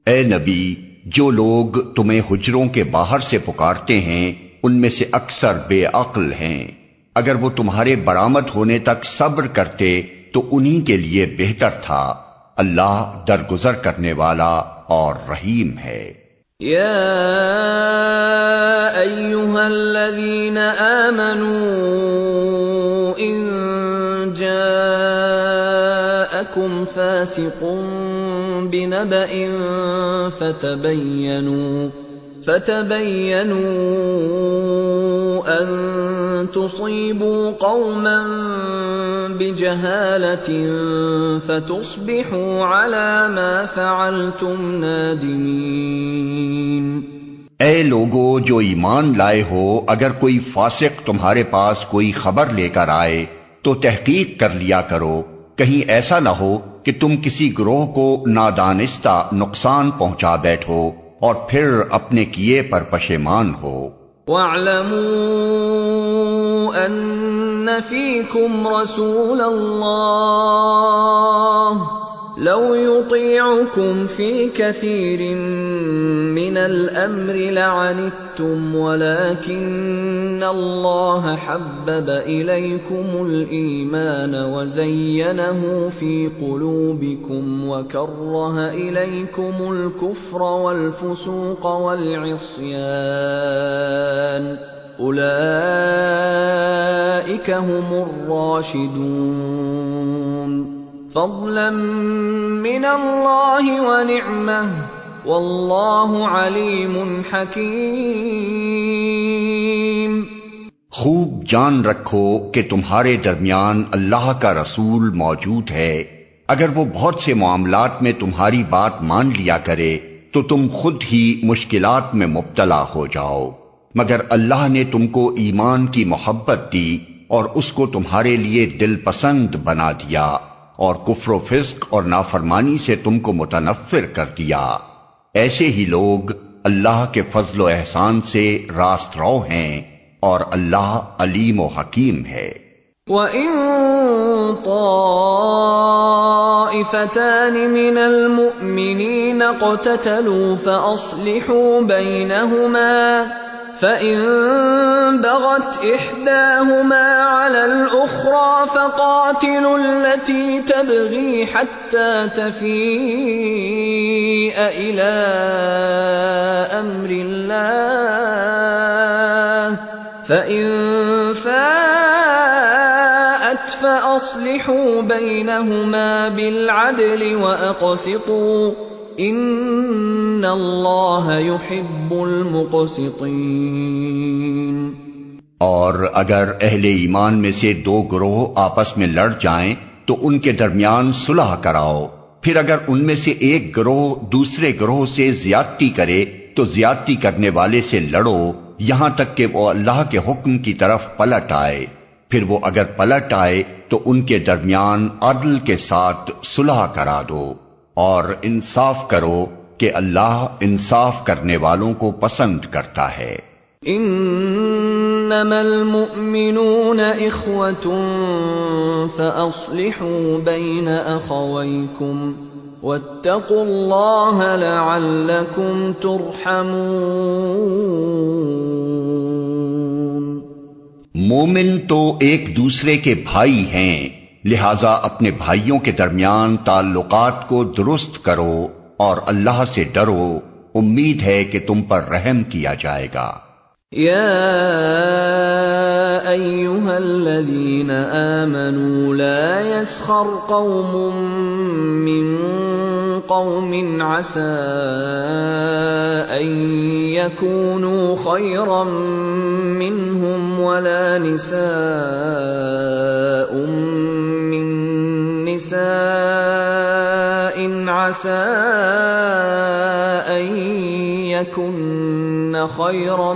S2: اے نبی، جو لوگ تمہیں حجروں کے باہر سے پکارتے ہیں ان میں سے اکثر بے عقل ہیں، اگر وہ تمہارے برآمد ہونے تک صبر کرتے تو انہی کے لیے بہتر تھا، اللہ درگزر کرنے والا اور رحیم ہے۔
S1: یا ایھا الذین آمنوا ان جاءکم فاسق بنبأ فتبينوا أن تصيبوا قوما بجهالة فتصبحوا على ما فعلتم نادمين۔
S2: اے لوگو جو ایمان لائے ہو، اگر کوئی فاسق تمہارے پاس کوئی خبر لے کر آئے تو تحقیق کر لیا کرو، کہیں ایسا نہ ہو کہ تم کسی گروہ کو نادانستہ نقصان پہنچا بیٹھو اور پھر اپنے کیے پر پشیمان ہو۔
S1: وَاعْلَمُوا أَنَّ فِيكُمْ رَسُولَ اللَّهِ لَوْ يُطِيعُكُمْ فِي كَثِيرٍ مِّنَ الْأَمْرِ لَعَنِتُّمْ وَلَكِنَّ اللَّهَ حَبَّبَ إِلَيْكُمُ الْإِيمَانَ وَزَيَّنَهُ فِي قُلُوبِكُمْ وَكَرَّهَ إِلَيْكُمُ الْكُفْرَ وَالْفُسُوقَ وَالْعِصْيَانَ أُولَئِكَ هُمُ الرَّاشِدُونَ۔ فضلا من اللہ ونعمہ واللہ علیم حکیم۔
S2: خوب جان رکھو کہ تمہارے درمیان اللہ کا رسول موجود ہے، اگر وہ بہت سے معاملات میں تمہاری بات مان لیا کرے تو تم خود ہی مشکلات میں مبتلا ہو جاؤ، مگر اللہ نے تم کو ایمان کی محبت دی اور اس کو تمہارے لیے دل پسند بنا دیا، اور کفر و فسق اور نافرمانی سے تم کو متنفر کر دیا۔ ایسے ہی لوگ اللہ کے فضل و احسان سے راست رو ہیں، اور اللہ علیم و حکیم ہے۔
S1: وَإِن طَائِفَتَانِ مِنَ الْمُؤْمِنِينَ اقْتَتَلُوا فَأَصْلِحُوا بَيْنَهُمَا فَإِن بَغَتْ إِحْدَاهُمَا عَلَى الْأُخْرَى فَقَاتِلُوا الَّتِي تَبْغِي حَتَّى تَفِيءَ إِلَى أَمْرِ اللَّهِ فَإِن فَاءَتْ فَأَصْلِحُوا بَيْنَهُمَا بِالْعَدْلِ وَأَقْسِطُوا ان اللہ یحب المقسطین۔
S2: اور اگر اہل ایمان میں سے دو گروہ آپس میں لڑ جائیں تو ان کے درمیان صلح کراؤ، پھر اگر ان میں سے ایک گروہ دوسرے گروہ سے زیادتی کرے تو زیادتی کرنے والے سے لڑو یہاں تک کہ وہ اللہ کے حکم کی طرف پلٹ آئے، پھر وہ اگر پلٹ آئے تو ان کے درمیان عدل کے ساتھ صلح کرا دو، اور انصاف کرو کہ اللہ انصاف کرنے والوں کو پسند کرتا ہے۔
S1: انما المؤمنون اخوة فاصلحوا بین اخویکم واتقوا اللہ لعلکم ترحمون۔
S2: مومن تو ایک دوسرے کے بھائی ہیں، لہذا اپنے بھائیوں کے درمیان تعلقات کو درست کرو اور اللہ سے ڈرو، امید ہے کہ تم پر رحم کیا جائے گا۔
S1: یا ایھا الذین آمنوا لا یسخر قوم من قوم عسى ان یکونوا خیرا منهم ولا نساء من نساء عسى ان يكن خيرا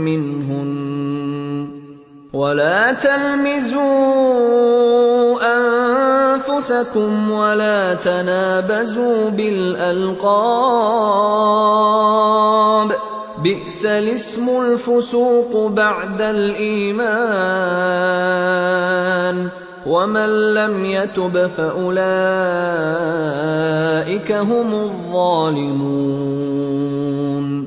S1: منهن ولا تلمزوا انفسكم ولا تنابزوا بالالقاب بئس الاسم الفسوق بعد الايمان ومن لم يتب فأولئك هم الظالمون۔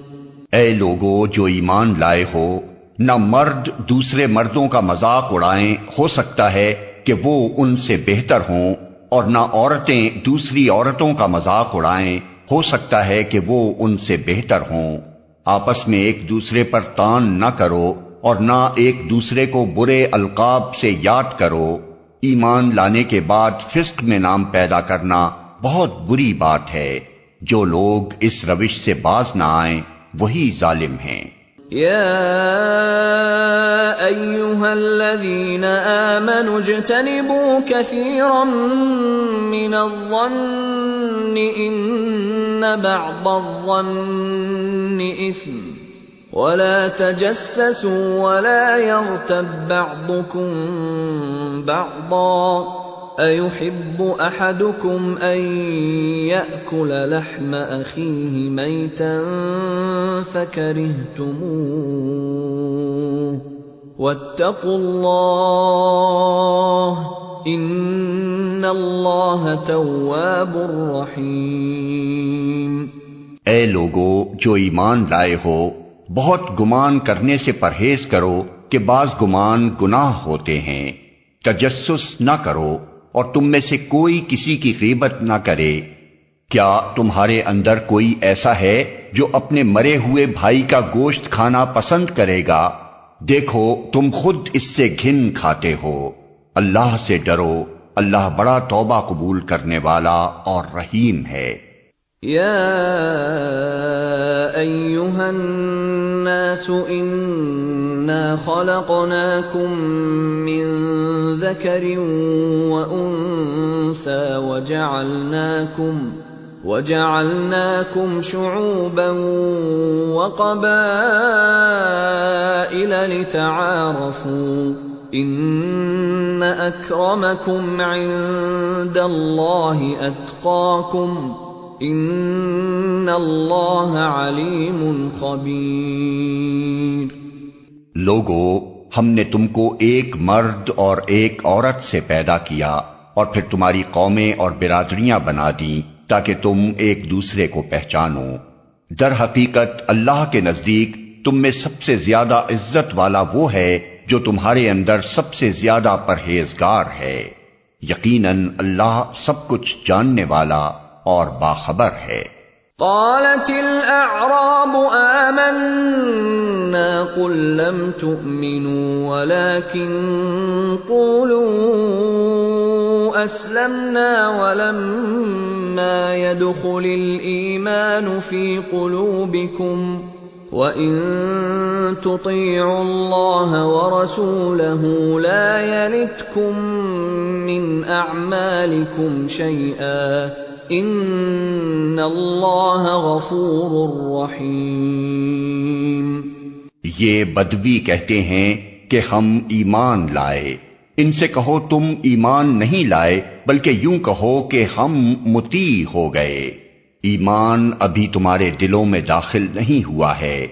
S2: اے لوگو جو ایمان لائے ہو، نہ مرد دوسرے مردوں کا مذاق اڑائیں، ہو سکتا ہے کہ وہ ان سے بہتر ہوں، اور نہ عورتیں دوسری عورتوں کا مذاق اڑائیں، ہو سکتا ہے کہ وہ ان سے بہتر ہوں۔ آپس میں ایک دوسرے پر طعن نہ کرو اور نہ ایک دوسرے کو برے القاب سے یاد کرو۔ ایمان لانے کے بعد فسق میں نام پیدا کرنا بہت بری بات ہے۔ جو لوگ اس روش سے باز نہ آئیں وہی ظالم ہیں۔
S1: یا ایھا الذین آمنوا اجتنبوا کثیرا من الظن ان بعض الظن اثم ولا تجسسوا ولا يغتب بعضكم بعضا أيحب أحدكم أن يأكل لحم أخيه ميتا فكرهتموه واتقوا الله إن الله تواب رحيم۔
S2: اے لوگو جو ایمان لائے ہو، بہت گمان کرنے سے پرہیز کرو کہ بعض گمان گناہ ہوتے ہیں۔ تجسس نہ کرو اور تم میں سے کوئی کسی کی غیبت نہ کرے۔ کیا تمہارے اندر کوئی ایسا ہے جو اپنے مرے ہوئے بھائی کا گوشت کھانا پسند کرے گا؟ دیکھو تم خود اس سے گھن کھاتے ہو۔ اللہ سے ڈرو، اللہ بڑا توبہ قبول کرنے والا اور رحیم ہے۔
S1: یا ایھا الناس انا خلقناکم من ذکر وانثى وجعلناکم شعوبا وقبائل لتعارفوا ان اکرمکم عند اللہ اتقاکم ان اللہ علیم خبیر۔
S2: لوگو، ہم نے تم کو ایک مرد اور ایک عورت سے پیدا کیا اور پھر تمہاری قومیں اور برادریاں بنا دیں تاکہ تم ایک دوسرے کو پہچانو۔ در حقیقت اللہ کے نزدیک تم میں سب سے زیادہ عزت والا وہ ہے جو تمہارے اندر سب سے زیادہ پرہیزگار ہے۔ یقیناً اللہ سب کچھ جاننے والا اور باخبر ہے۔
S1: قالت الاعراب آمنا قل لم تؤمنوا ولكن قولوا اسلمنا ولما يدخل الايمان في قلوبكم وَإِن تُطِيعُوا اللَّهَ وَرَسُولَهُ لَا يَلِتْكُم مِّنْ أَعْمَالِكُمْ شَيْئًا إِنَّ اللَّهَ غَفُورٌ رَّحِيمٌ۔
S2: یہ بدوی کہتے ہیں کہ ہم ایمان لائے۔ ان سے کہو تم ایمان نہیں لائے بلکہ یوں کہو کہ ہم مطیع ہو گئے۔ ایمان ابھی تمہارے دلوں میں داخل نہیں ہوا ہے۔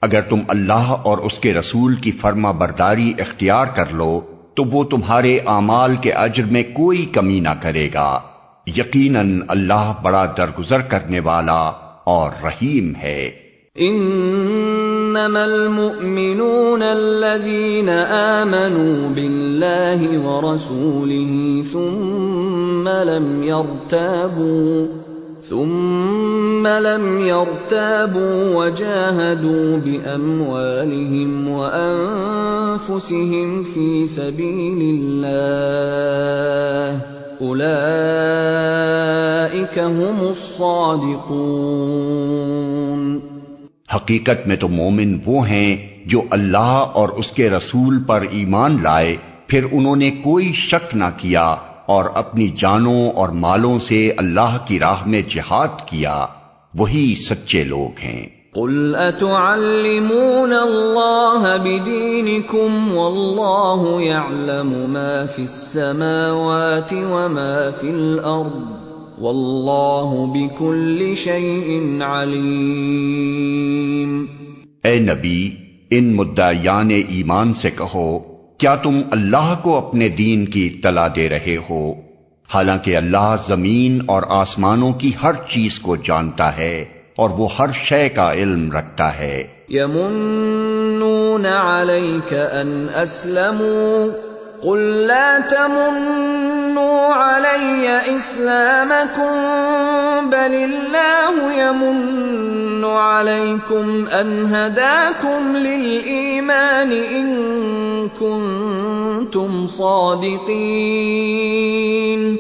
S2: اگر تم اللہ اور اس کے رسول کی فرما برداری اختیار کر لو تو وہ تمہارے اعمال کے اجر میں کوئی کمی نہ کرے گا۔ یقیناً اللہ بڑا درگزر کرنے والا اور رحیم ہے۔
S1: انما المؤمنون الذين آمنوا بالله ورسوله ثم لم يرتابوا وجاهدوا بأموالهم وأنفسهم في سبيل الله أولئك هم الصادقون۔
S2: حقیقت میں تو مومن وہ ہیں جو اللہ اور اس کے رسول پر ایمان لائے، پھر انہوں نے کوئی شک نہ کیا اور اپنی جانوں اور مالوں سے اللہ کی راہ میں جہاد کیا، وہی سچے لوگ ہیں۔
S1: قل اتعلمون اللہ بدینکم واللہ یعلم ما فی السماوات وما فی الارض واللہ بکل شیء علیم۔
S2: اے نبی، ان مدعیان ایمان سے کہو، کیا تم اللہ کو اپنے دین کی اطلاع دے رہے ہو؟ حالانکہ اللہ زمین اور آسمانوں کی ہر چیز کو جانتا ہے اور وہ ہر شے کا علم رکھتا ہے۔
S1: یمنون علیک ان اسلموا قل لا تمنوا علی اسلامکم بل اللہ یمن علیکم ان ہداکم للایمان ان کنتم صادقین۔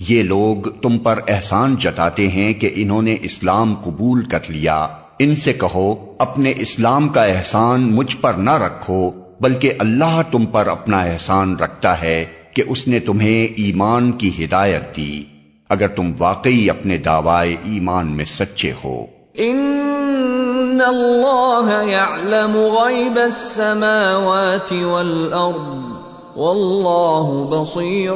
S2: یہ لوگ تم پر احسان جتاتے ہیں کہ انہوں نے اسلام قبول کر لیا۔ ان سے کہو اپنے اسلام کا احسان مجھ پر نہ رکھو بلکہ اللہ تم پر اپنا احسان رکھتا ہے کہ اس نے تمہیں ایمان کی ہدایت دی، اگر تم واقعی اپنے دعوائے ایمان میں سچے ہو۔
S1: ان اللہ یعلم غیب السماوات والارض واللہ بصیر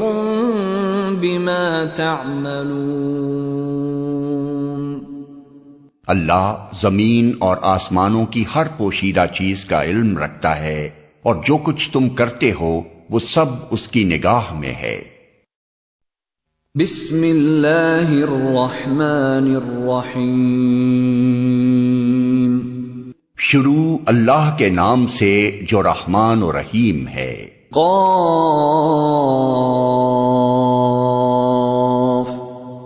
S1: بما تعملون۔
S2: اللہ زمین اور آسمانوں کی ہر پوشیدہ چیز کا علم رکھتا ہے اور جو کچھ تم کرتے ہو وہ سب اس کی نگاہ میں ہے۔
S1: بسم اللہ الرحمن الرحیم۔
S2: شروع اللہ کے نام سے جو رحمان و رحیم ہے۔
S1: قاف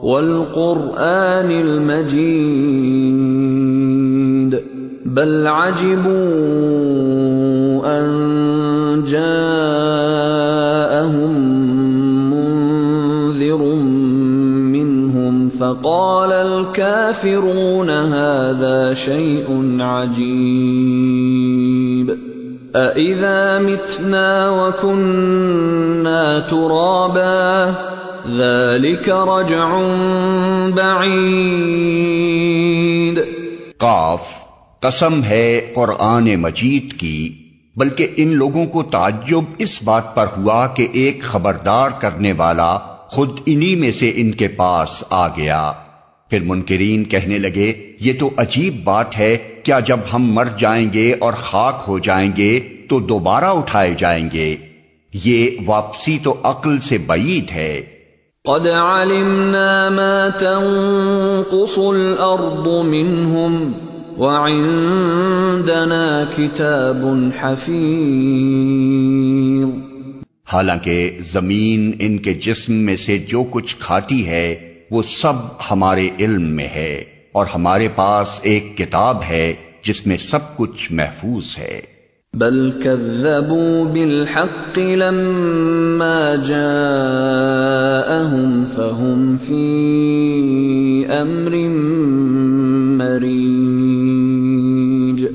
S1: والقرآن المجید بل عجبوا ان جاءهم فقال الكافرون هذا شيء عجيب أإذا متنا وكنا ترابا ذلك رجع بعید۔
S2: قاف، قسم ہے قرآن مجید کی، بلکہ ان لوگوں کو تعجب اس بات پر ہوا کہ ایک خبردار کرنے والا خود انہی میں سے ان کے پاس آ گیا۔ پھر منکرین کہنے لگے یہ تو عجیب بات ہے، کیا جب ہم مر جائیں گے اور خاک ہو جائیں گے تو دوبارہ اٹھائے جائیں گے؟ یہ واپسی تو عقل سے بعید ہے۔
S1: قد علمنا ما تنقص الارض منهم وعندنا کتاب حفیظ۔
S2: حالانکہ زمین ان کے جسم میں سے جو کچھ کھاتی ہے وہ سب ہمارے علم میں ہے، اور ہمارے پاس ایک کتاب ہے جس میں سب کچھ محفوظ ہے۔
S1: بل كذبوا بالحق لما جاءهم فهم في امر مریج۔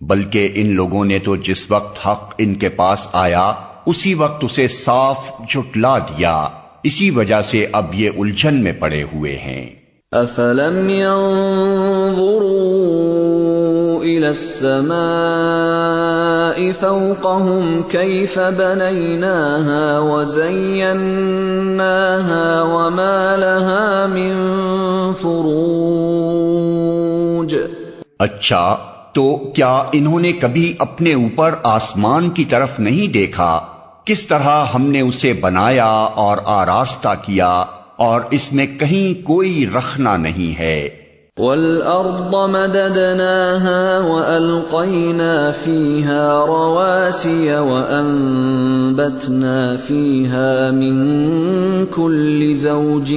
S2: بلکہ ان لوگوں نے تو جس وقت حق ان کے پاس آیا اسی وقت اسے صاف جھٹلا دیا، اسی وجہ سے اب یہ الجھن میں پڑے ہوئے ہیں۔
S1: افلم ينظروا الى السماء فوقهم كيف بنيناها وزيناها وما لها من فروج۔
S2: اچھا، تو کیا انہوں نے کبھی اپنے اوپر آسمان کی طرف نہیں دیکھا، کس طرح ہم نے اسے بنایا اور آراستہ کیا، اور اس میں کہیں کوئی رخنا نہیں ہے۔
S1: وَالْأَرْضَ مَدَدْنَاهَا وَأَلْقَيْنَا فِيهَا رَوَاسِيَ وَأَنبَتْنَا فِيهَا مِن كُلِّ زَوْجٍ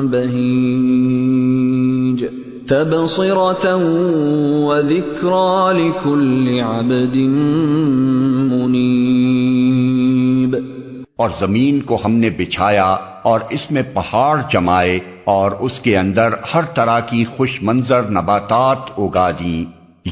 S1: بَهِيجٍ تَبْصِرَةً وَذِكْرَى لِكُلِّ عَبْدٍ مُنِيبٍ۔
S2: اور زمین کو ہم نے بچھایا اور اس میں پہاڑ جمائے اور اس کے اندر ہر طرح کی خوش منظر نباتات اگا دیں۔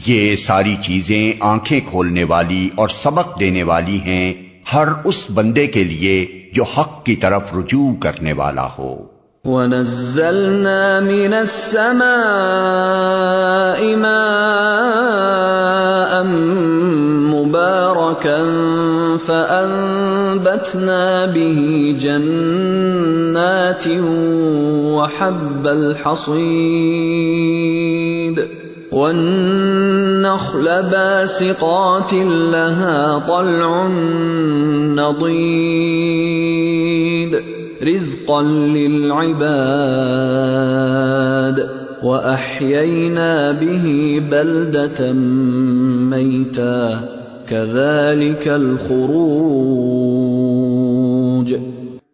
S2: یہ ساری چیزیں آنکھیں کھولنے والی اور سبق دینے والی ہیں ہر اس بندے کے لیے جو حق کی طرف رجوع کرنے والا ہو۔
S1: وَنَزَّلْنَا مِنَ السَّمَاءِ مَاءً مُبَارَكًا فَأَنبَتْنَا بِهِ جَنَّاتٍ وَحَبَّ الْحَصِيدِ وَالنَّخْلَ بَاسِقَاتٍ لَهَا طَلْعٌ نَضِيدٌ رِزْقًا لِلْعِبَادِ وَأَحْيَيْنَا بِهِ بَلْدَةً مَيْتًا كَذَلِكَ الْخُرُوجُ۔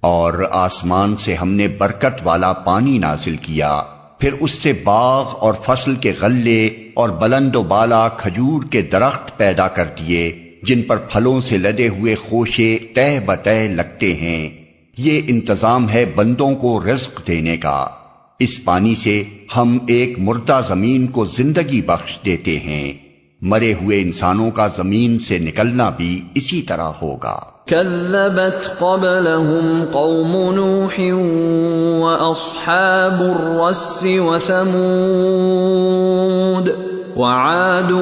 S2: اور آسمان سے ہم نے برکت والا پانی نازل کیا، پھر اس سے باغ اور فصل کے غلے اور بلند و بالا کھجور کے درخت پیدا کر دیے جن پر پھلوں سے لدے ہوئے خوشے تہ بتہ لگتے ہیں۔ یہ انتظام ہے بندوں کو رزق دینے کا۔ اس پانی سے ہم ایک مردہ زمین کو زندگی بخش دیتے ہیں، مرے ہوئے انسانوں کا زمین سے نکلنا بھی اسی طرح ہوگا۔
S1: كذبت قبلهم قوم نوح وأصحاب الرس وثمود وعاد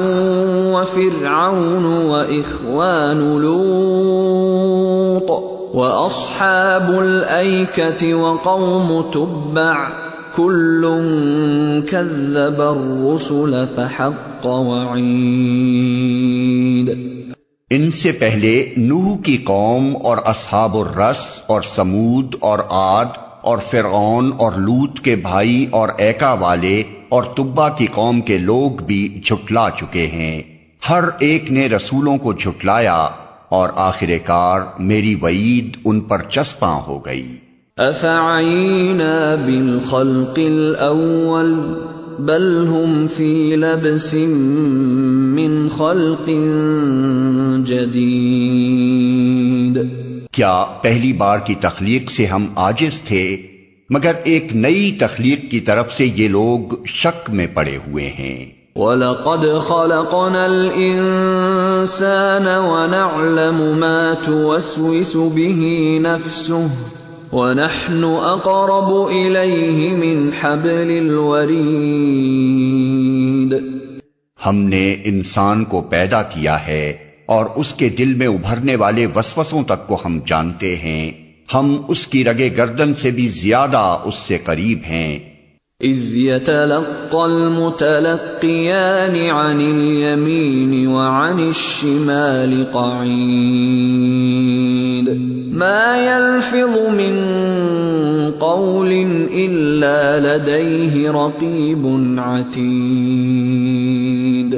S1: وفرعون وإخوان لوط وأصحاب الأيكة وقوم تبع كل كذب الرسل فحق وعيد۔
S2: ان سے پہلے نوح کی قوم اور اصحاب الرس اور سمود اور عاد اور فرعون اور لوط کے بھائی اور ایکا والے اور تبا کی قوم کے لوگ بھی جھٹلا چکے ہیں۔ ہر ایک نے رسولوں کو جھٹلایا اور آخر کار میری وعید ان پر چسپاں ہو گئی۔
S1: افعینا بالخلق الاول بل هم فی لبس من خلق جدید۔
S2: کیا پہلی بار کی تخلیق سے ہم عاجز تھے؟ مگر ایک نئی تخلیق کی طرف سے یہ لوگ شک میں پڑے ہوئے ہیں۔
S1: وَلَقَدْ خَلَقْنَا الْإِنسَانَ وَنَعْلَمُ مَا تُوَسْوِسُ بِهِ نَفْسُهُ وَنَحْنُ أَقْرَبُ إِلَيْهِ مِنْ حَبْلِ الْوَرِيدِ۔
S2: ہم نے انسان کو پیدا کیا ہے اور اس کے دل میں ابھرنے والے وسوسوں تک کو ہم جانتے ہیں، ہم اس کی رگے گردن سے بھی زیادہ اس سے قریب ہیں۔
S1: اذ يتلقى المتلقيان عن اليمين وعن الشمال قعيد ما يلفظ من قول إلا لديه رقيب عتيد۔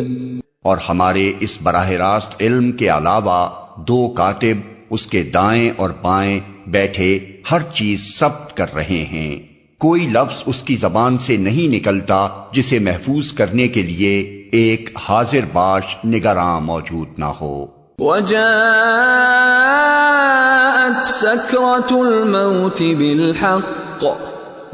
S2: اور ہمارے اس براہ راست علم کے علاوہ دو کاتب اس کے دائیں اور بائیں بیٹھے ہر چیز ثبت کر رہے ہیں، کوئی لفظ اس کی زبان سے نہیں نکلتا جسے محفوظ کرنے کے لیے ایک حاضر باش نگراں موجود نہ ہو۔
S1: وَجَاءَتْ سَكْرَةُ الْمَوْتِ بِالْحَقِّ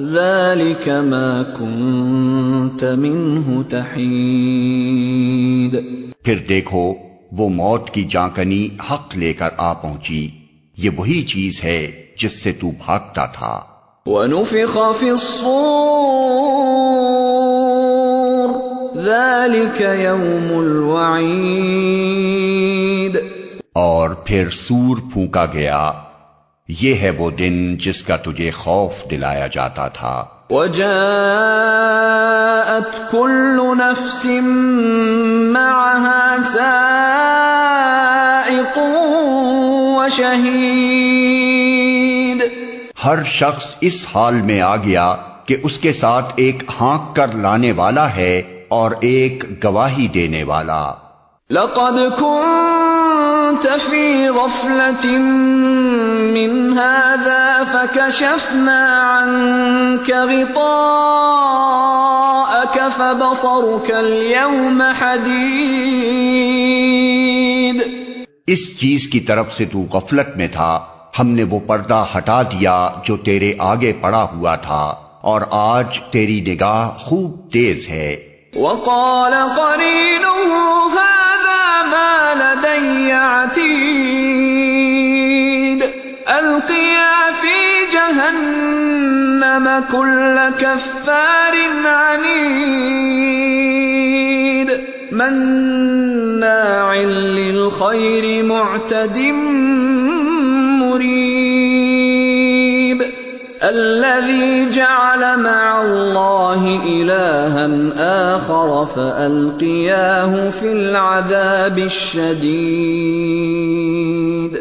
S1: ذَلِكَ مَا كُنْتَ مِنْهُ تَحِيدُ۔
S2: پھر دیکھو وہ موت کی جانکنی حق لے کر آ پہنچی، یہ وہی چیز ہے جس سے تو بھاگتا تھا۔
S1: وَنُفِخَ فِي الصُّورِ ذَلِكَ يَوْمُ الْوَعِيدِ۔
S2: اور پھر سور پھونکا گیا، یہ ہے وہ دن جس کا تجھے خوف دلایا جاتا تھا۔
S1: وَجَاءَتْ كُلُّ نَفْسٍ مَّعَهَا سَائِقٌ وَشَهِيدٌ۔
S2: ہر شخص اس حال میں آ گیا کہ اس کے ساتھ ایک ہانک کر لانے والا ہے اور ایک گواہی دینے والا۔
S1: لَقَدْ كُنْتَ فِي غَفْلَةٍ مِّنْ هَذَا فَكَشَفْنَا عَنْكَ غِطَاءَكَ فَبَصَرُكَ الْيَوْمَ حَدِيدٌ۔
S2: اس چیز کی طرف سے تو غفلت میں تھا، ہم نے وہ پردہ ہٹا دیا جو تیرے آگے پڑا ہوا تھا، اور آج تیری نگاہ خوب تیز ہے۔
S1: وَقَالَ قَرِينُهُ هَذَا مَا لَدَيَّ عَتِيدٌ أَلْقِيَا فِي جَهَنَّمَ كُلَّ كَفَّارٍ عَنِيدٍ مَّنَّاعٍ لِلْخَيْرِ مُعْتَدٍ مُّرِيبٍ الَّذِي جَعَلَ مَعَ اللَّهِ إِلَٰهًا آخَرَ فَأَلْقِيَاهُ فِي الْعَذَابِ الشَّدِيدِ۔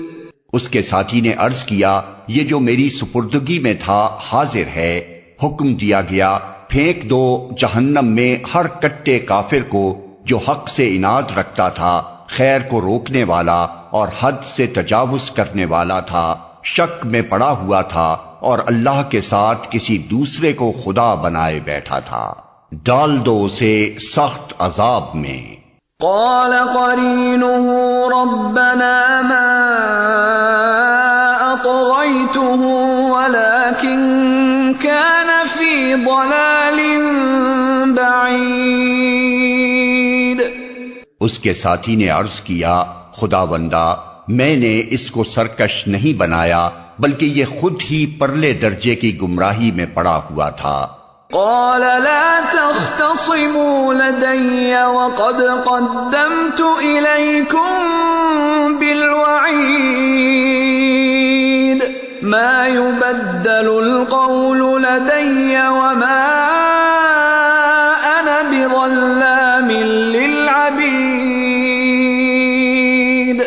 S2: اس کے ساتھی نے عرض کیا، یہ جو میری سپردگی میں تھا حاضر ہے، حکم دیا گیا پھینک دو جہنم میں ہر کٹے کافر کو جو حق سے عناد رکھتا تھا، خیر کو روکنے والا اور حد سے تجاوز کرنے والا تھا، شک میں پڑا ہوا تھا اور اللہ کے ساتھ کسی دوسرے کو خدا بنائے بیٹھا تھا، ڈال دو اسے سخت عذاب میں۔
S1: قال قرينه ربنا ما أطغيته ولكن كان في ضلال بعيد۔
S2: اس کے ساتھی نے عرض کیا، خداوندا میں نے اس کو سرکش نہیں بنایا بلکہ یہ خود ہی پرلے درجے کی گمراہی میں پڑا ہوا تھا۔
S1: قال لا تختصموا لدي وقد قدمت إليكم بالوعيد ما يبدل القول لدي وما أنا بظلام للعبيد۔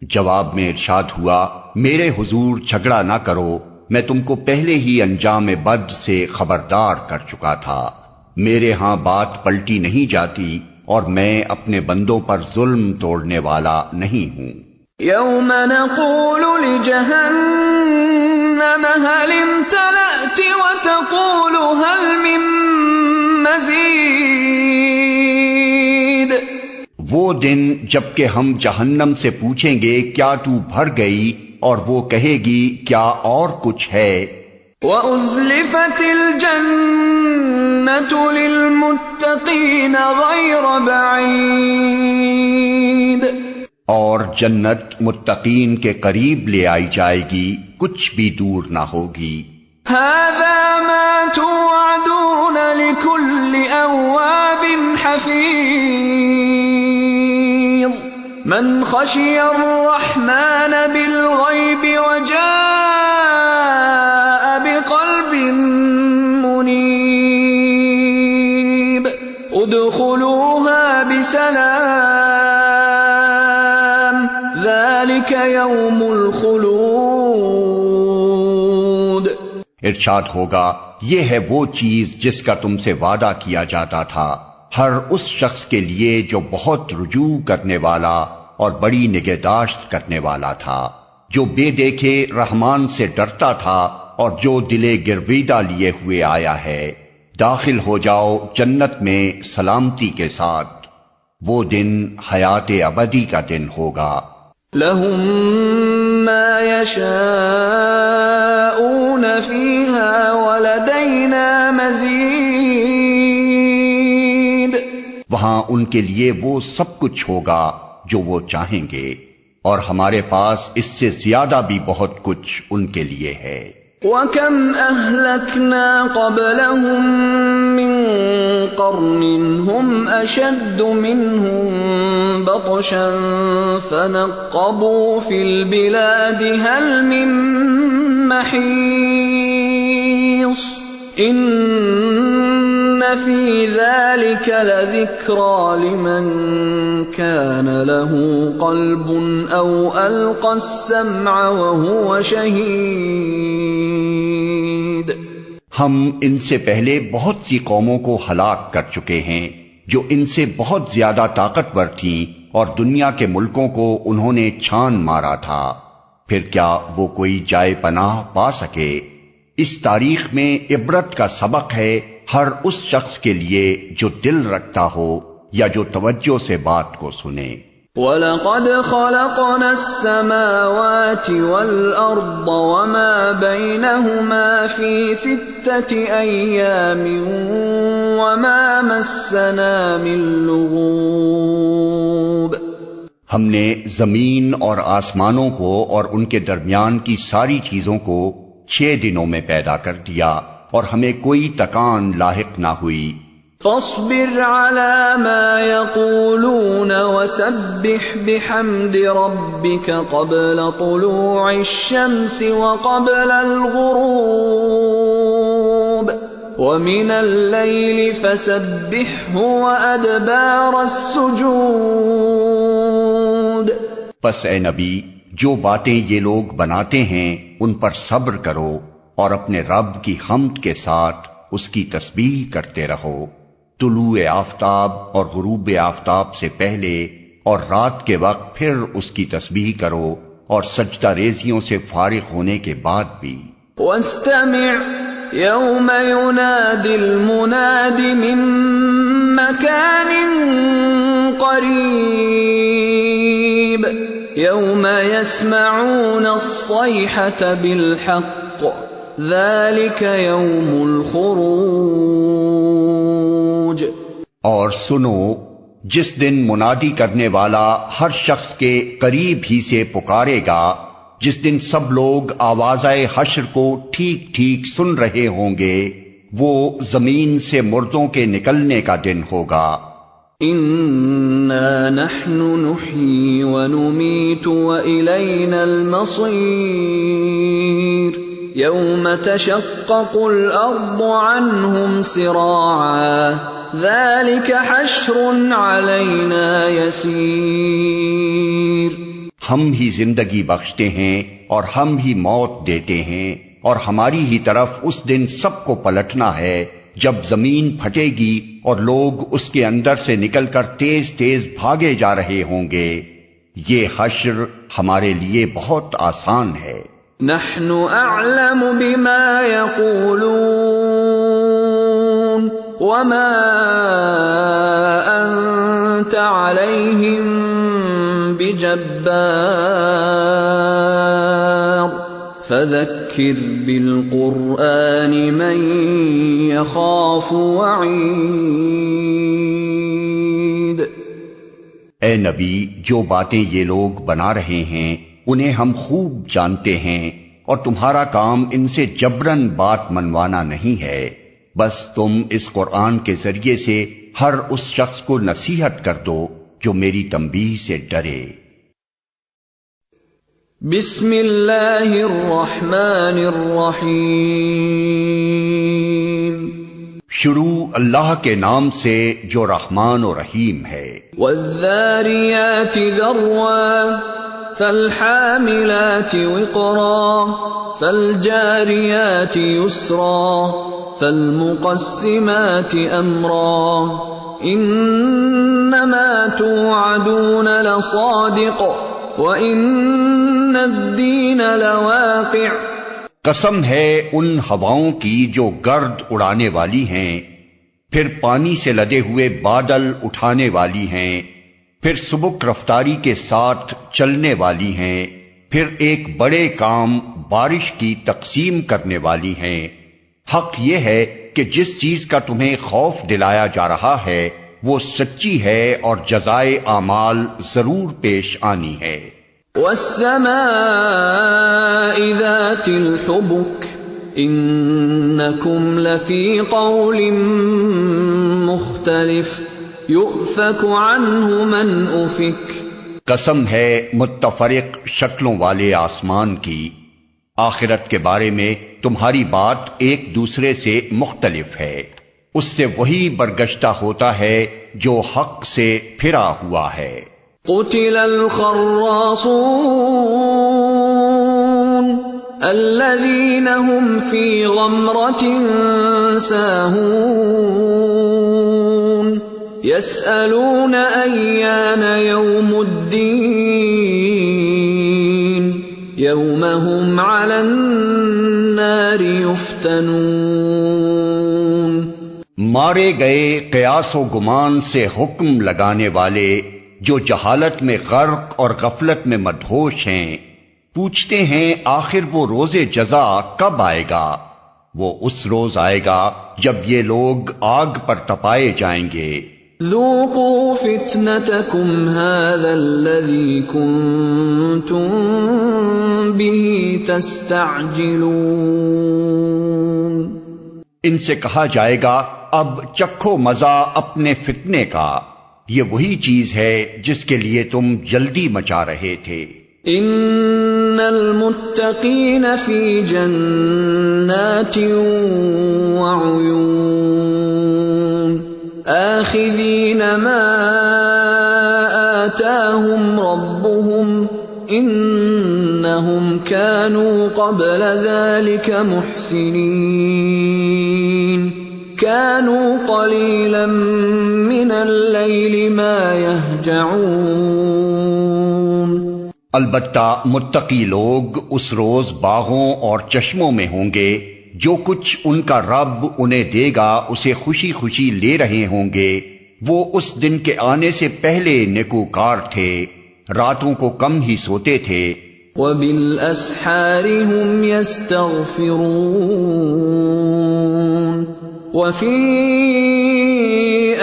S2: جواب میں ارشاد ہوا، میرے حضور جھگڑا نہ کرو، میں تم کو پہلے ہی انجام بد سے خبردار کر چکا تھا، میرے ہاں بات پلٹی نہیں جاتی اور میں اپنے بندوں پر ظلم توڑنے والا نہیں ہوں۔
S1: یوم نقول لجہنم هل امتلأت وتقول هل من مزید۔
S2: وہ دن جبکہ ہم جہنم سے پوچھیں گے کیا تو بھر گئی، اور وہ کہے گی کیا اور کچھ ہے۔
S1: وَأُزْلِفَتِ الْجَنَّةُ لِلْمُتَّقِينَ غَيْرَ بَعِيدٍ،
S2: اور جنت متقین کے قریب لے آئی جائے گی، کچھ بھی دور نہ ہوگی۔
S1: هَذَا مَا تُوعَدُونَ لِكُلِّ أَوَّابٍ حَفِيظٍ مَنْ خَشِيَ الرَّحْمَنَ بِالْغَيْبِ وَجَاءَ بِقَلْبٍ مُنِيبٍ ادْخُلُوهَا بِسَلَامٍ ذَلِكَ يَوْمُ الْخُلُودِ۔
S2: ارشاد ہوگا، یہ ہے وہ چیز جس کا تم سے وعدہ کیا جاتا تھا، ہر اس شخص کے لیے جو بہت رجوع کرنے والا اور بڑی نگہداشت کرنے والا تھا، جو بے دیکھے رحمان سے ڈرتا تھا اور جو دلے گرویدہ لیے ہوئے آیا ہے، داخل ہو جاؤ جنت میں سلامتی کے ساتھ، وہ دن حیات ابدی کا دن ہوگا۔
S1: لَهُم مَّا يَشَاءُونَ فِيهَا وَلَدَيْنَا مَزِيدٌ،
S2: وہاں ان کے لیے وہ سب کچھ ہوگا جو وہ چاہیں گے، اور ہمارے پاس اس سے زیادہ بھی بہت کچھ ان کے لیے ہے۔
S1: وَكَمْ أَهْلَكْنَا قَبْلَهُمْ مِنْ قَرْنٍ هُمْ أَشَدُّ مِنْهُمْ بَطْشًا فَنَقَّبُوا فِي الْبِلَادِ هَلْ مِنْ مَحِيصٍ إِنَّ فِي ذَلِكَ لَذِكْرَى لِمَنْ كَانَ لَهُ قَلْبٌ أَوْ أَلْقَى السَّمْعَ وَهُوَ شَهِيدٌ۔
S2: ہم ان سے پہلے بہت سی قوموں کو ہلاک کر چکے ہیں جو ان سے بہت زیادہ طاقتور تھیں، اور دنیا کے ملکوں کو انہوں نے چھان مارا تھا، پھر کیا وہ کوئی جائے پناہ پا سکے؟ اس تاریخ میں عبرت کا سبق ہے ہر اس شخص کے لیے جو دل رکھتا ہو یا جو توجہ سے بات کو سنے۔
S1: وَلَقَدْ خَلَقْنَا السَّمَاوَاتِ وَالْأَرْضَ وَمَا بَيْنَهُمَا فِي 6 أَيَّامٍ وَمَا مَسَّنَا مِن لُغُوبٍ۔
S2: ہم نے زمین اور آسمانوں کو اور ان کے درمیان کی ساری چیزوں کو 6 دنوں میں پیدا کر دیا، اور ہمیں کوئی تکان لاحق نہ ہوئی۔
S1: فاصبر على ما يقولون وسبح بحمد ربك قبل طلوع الشمس وقبل الغروب ومن الليل فسبحه وأدبار السجود۔
S2: پس اے نبی، جو باتیں یہ لوگ بناتے ہیں ان پر صبر کرو، اور اپنے رب کی حمد کے ساتھ اس کی تسبیح کرتے رہو، طلوع آفتاب اور غروب آفتاب سے پہلے اور رات کے وقت پھر اس کی تسبیح کرو، اور سجدہ ریزیوں سے فارغ ہونے کے بعد بھی۔
S1: واستمع يوم ينادي المناد من مكان قريب يوم يسمعون الصيحة بالحق ذلك يوم الخروج۔
S2: اور سنو، جس دن منادی کرنے والا ہر شخص کے قریب ہی سے پکارے گا، جس دن سب لوگ آوازۂ حشر کو ٹھیک ٹھیک سن رہے ہوں گے، وہ زمین سے مردوں کے نکلنے کا دن ہوگا۔
S1: اِنَّا نَحْنُ نُحْيِي وَنُمِيتُ وَإِلَيْنَا الْمَصِيرُ يَوْمَ تَشَقَّقُ الْأَرْضُ عَنْهُمْ سِرَاعًا ذَلِكَ حَشْرٌ عَلَيْنَا يَسِيرٌ۔
S2: ہم ہی زندگی بخشتے ہیں اور ہم ہی موت دیتے ہیں، اور ہماری ہی طرف اس دن سب کو پلٹنا ہے جب زمین پھٹے گی اور لوگ اس کے اندر سے نکل کر تیز تیز بھاگے جا رہے ہوں گے۔ یہ حشر ہمارے لیے بہت آسان ہے۔
S1: نحن اعلم بما يقولون وما انت عليهم بجبار فذكر بالقرآن من يخاف وعید۔
S2: اے نبی، جو باتیں یہ لوگ بنا رہے ہیں انہیں ہم خوب جانتے ہیں، اور تمہارا کام ان سے جبراً بات منوانا نہیں ہے، بس تم اس قرآن کے ذریعے سے ہر اس شخص کو نصیحت کر دو جو میری تنبیہ سے ڈرے۔
S1: بسم اللہ الرحمن الرحیم۔
S2: شروع اللہ کے نام سے جو رحمان و رحیم ہے۔
S1: والذاریات ذروا فالحاملات وقرا فالجاریات یسرا فالمقسمات امرا انما توعدون لصادق وان الدین لواقع۔
S2: قسم ہے ان ہواؤں کی جو گرد اڑانے والی ہیں، پھر پانی سے لدے ہوئے بادل اٹھانے والی ہیں، پھر سبک رفتاری کے ساتھ چلنے والی ہیں، پھر ایک بڑے کام بارش کی تقسیم کرنے والی ہیں۔ حق یہ ہے کہ جس چیز کا تمہیں خوف دلایا جا رہا ہے وہ سچی ہے اور جزائے اعمال ضرور پیش آنی ہے۔
S1: والسماء ذات الحبك انکم لفی قول مختلف یؤفک عنہ من افک۔
S2: قسم ہے متفرق شکلوں والے آسمان کی، آخرت کے بارے میں تمہاری بات ایک دوسرے سے مختلف ہے، اس سے وہی برگشتہ ہوتا ہے جو حق سے پھرا ہوا ہے۔
S1: قتل الخراصون الذین هم فی غمرة ساہون یسألون ایان یوم الدین یوم هم علی النار یفتنون۔
S2: مارے گئے قیاس و گمان سے حکم لگانے والے جو جہالت میں غرق اور غفلت میں مدہوش ہیں، پوچھتے ہیں آخر وہ روز جزا کب آئے گا؟ وہ اس روز آئے گا جب یہ لوگ آگ پر تپائے جائیں گے۔
S1: ذوقوا فتنتکم ھذا الذی کنتم بہ تستعجلون۔
S2: ان سے کہا جائے گا اب چکھو مزہ اپنے فتنے کا، یہ وہی چیز ہے جس کے لیے تم جلدی مچا رہے تھے۔
S1: ان المتقین فی جنات وعیون آخذین ما آتاہم ربهم انہم كانوا قبل ذلك محسنین كانوا قلیلا من اللیل ما یہجعون۔
S2: البتہ متقی لوگ اس روز باغوں اور چشموں میں ہوں گے، جو کچھ ان کا رب انہیں دے گا اسے خوشی خوشی لے رہے ہوں گے۔ وہ اس دن کے آنے سے پہلے نیکوکار تھے، راتوں کو کم ہی سوتے تھے۔
S1: وَبِالْأَسْحَارِ هُمْ يَسْتَغْفِرُونَ وَفِي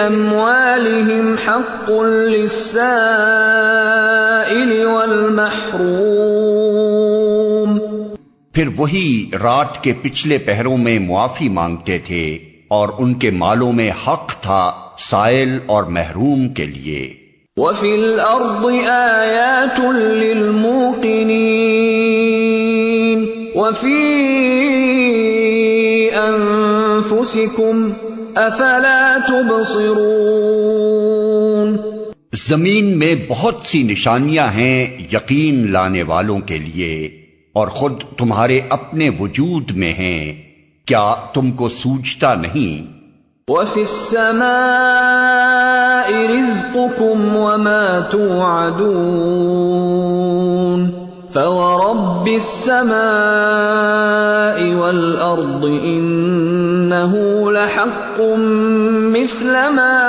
S1: أَمْوَالِهِمْ حَقٌّ لِلسَّائِلِ وَالْمَحْرُومِ۔
S2: پھر وہی رات کے پچھلے پہروں میں معافی مانگتے تھے، اور ان کے مالوں میں حق تھا سائل اور محروم کے لیے۔
S1: وَفِي الْأَرْضِ آيَاتٌ لِلْمُوقِنِينَ وَفِي أَنفُسِكُمْ أَفَلَا تُبْصِرُونَ۔
S2: زمین میں بہت سی نشانیاں ہیں یقین لانے والوں کے لیے، اور خود تمہارے اپنے وجود میں ہیں، کیا تم کو سوچتا نہیں؟
S1: وَفِي السَّمَاءِ رِزْقُكُمْ وَمَا تُوعَدُونَ فَوَرَبِّ السَّمَاءِ وَالْأَرْضِ إِنَّهُ لَحَقٌّ مِثْلَ مَا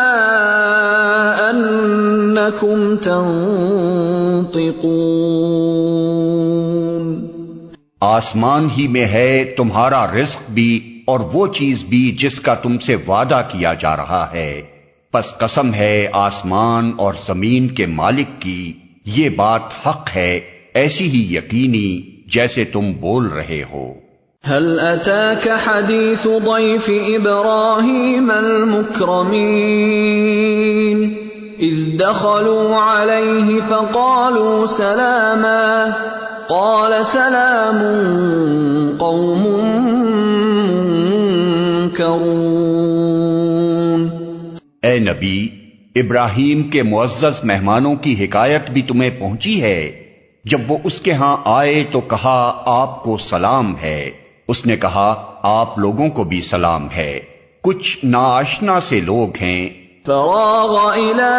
S1: أَنَّكُمْ تَنطِقُونَ۔
S2: آسمان ہی میں ہے تمہارا رزق بھی اور وہ چیز بھی جس کا تم سے وعدہ کیا جا رہا ہے، پس قسم ہے آسمان اور زمین کے مالک کی، یہ بات حق ہے ایسی ہی یقینی جیسے تم بول رہے ہو۔
S1: هل أتاك حديث ضيف إبراهيم المكرمين إذ دخلوا عليه فقالوا سلاما قال سلام قوم منكرون۔
S2: اے نبی، ابراہیم کے معزز مہمانوں کی حکایت بھی تمہیں پہنچی ہے۔ جب وہ اس کے ہاں آئے تو کہا آپ کو سلام ہے، اس نے کہا آپ لوگوں کو بھی سلام ہے، کچھ ناآشنا سے لوگ ہیں۔
S1: فراغ إلى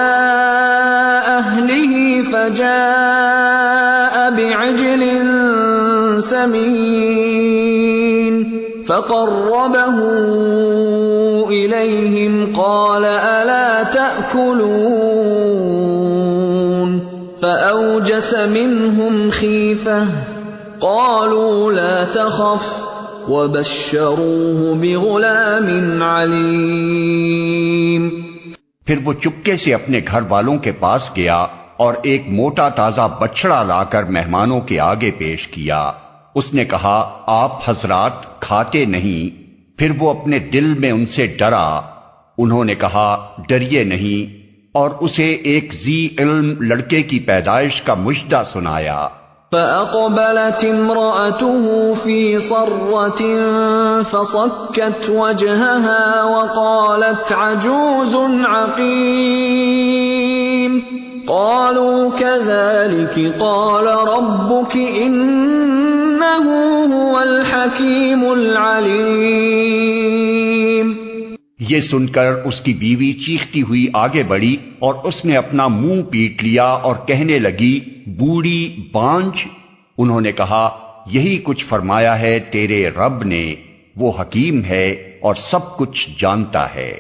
S1: أهله فجاء بعجل سمين فقربه إليهم قال ألا تأكلون فأوجس منهم خيفة قالوا لا تخف وبشروه بغلام عليم۔
S2: پھر وہ چپکے سے اپنے گھر والوں کے پاس گیا اور ایک موٹا تازہ بچڑا لا کر مہمانوں کے آگے پیش کیا۔ اس نے کہا آپ حضرات کھاتے نہیں؟ پھر وہ اپنے دل میں ان سے ڈرا۔ انہوں نے کہا ڈریے نہیں، اور اسے ایک ذی علم لڑکے کی پیدائش کا مژدہ سنایا۔
S1: فأقبلت امرأته في صرة فصكت وجهها وقالت عجوز عقيم قالوا كذلك قال ربك إنه هو الحكيم العليم۔
S2: یہ سن کر اس کی بیوی چیختی ہوئی آگے بڑھی اور اس نے اپنا منہ پیٹ لیا اور کہنے لگی بوڑھی بانجھ۔ انہوں نے کہا یہی کچھ فرمایا ہے تیرے رب نے، وہ حکیم ہے اور سب کچھ جانتا ہے۔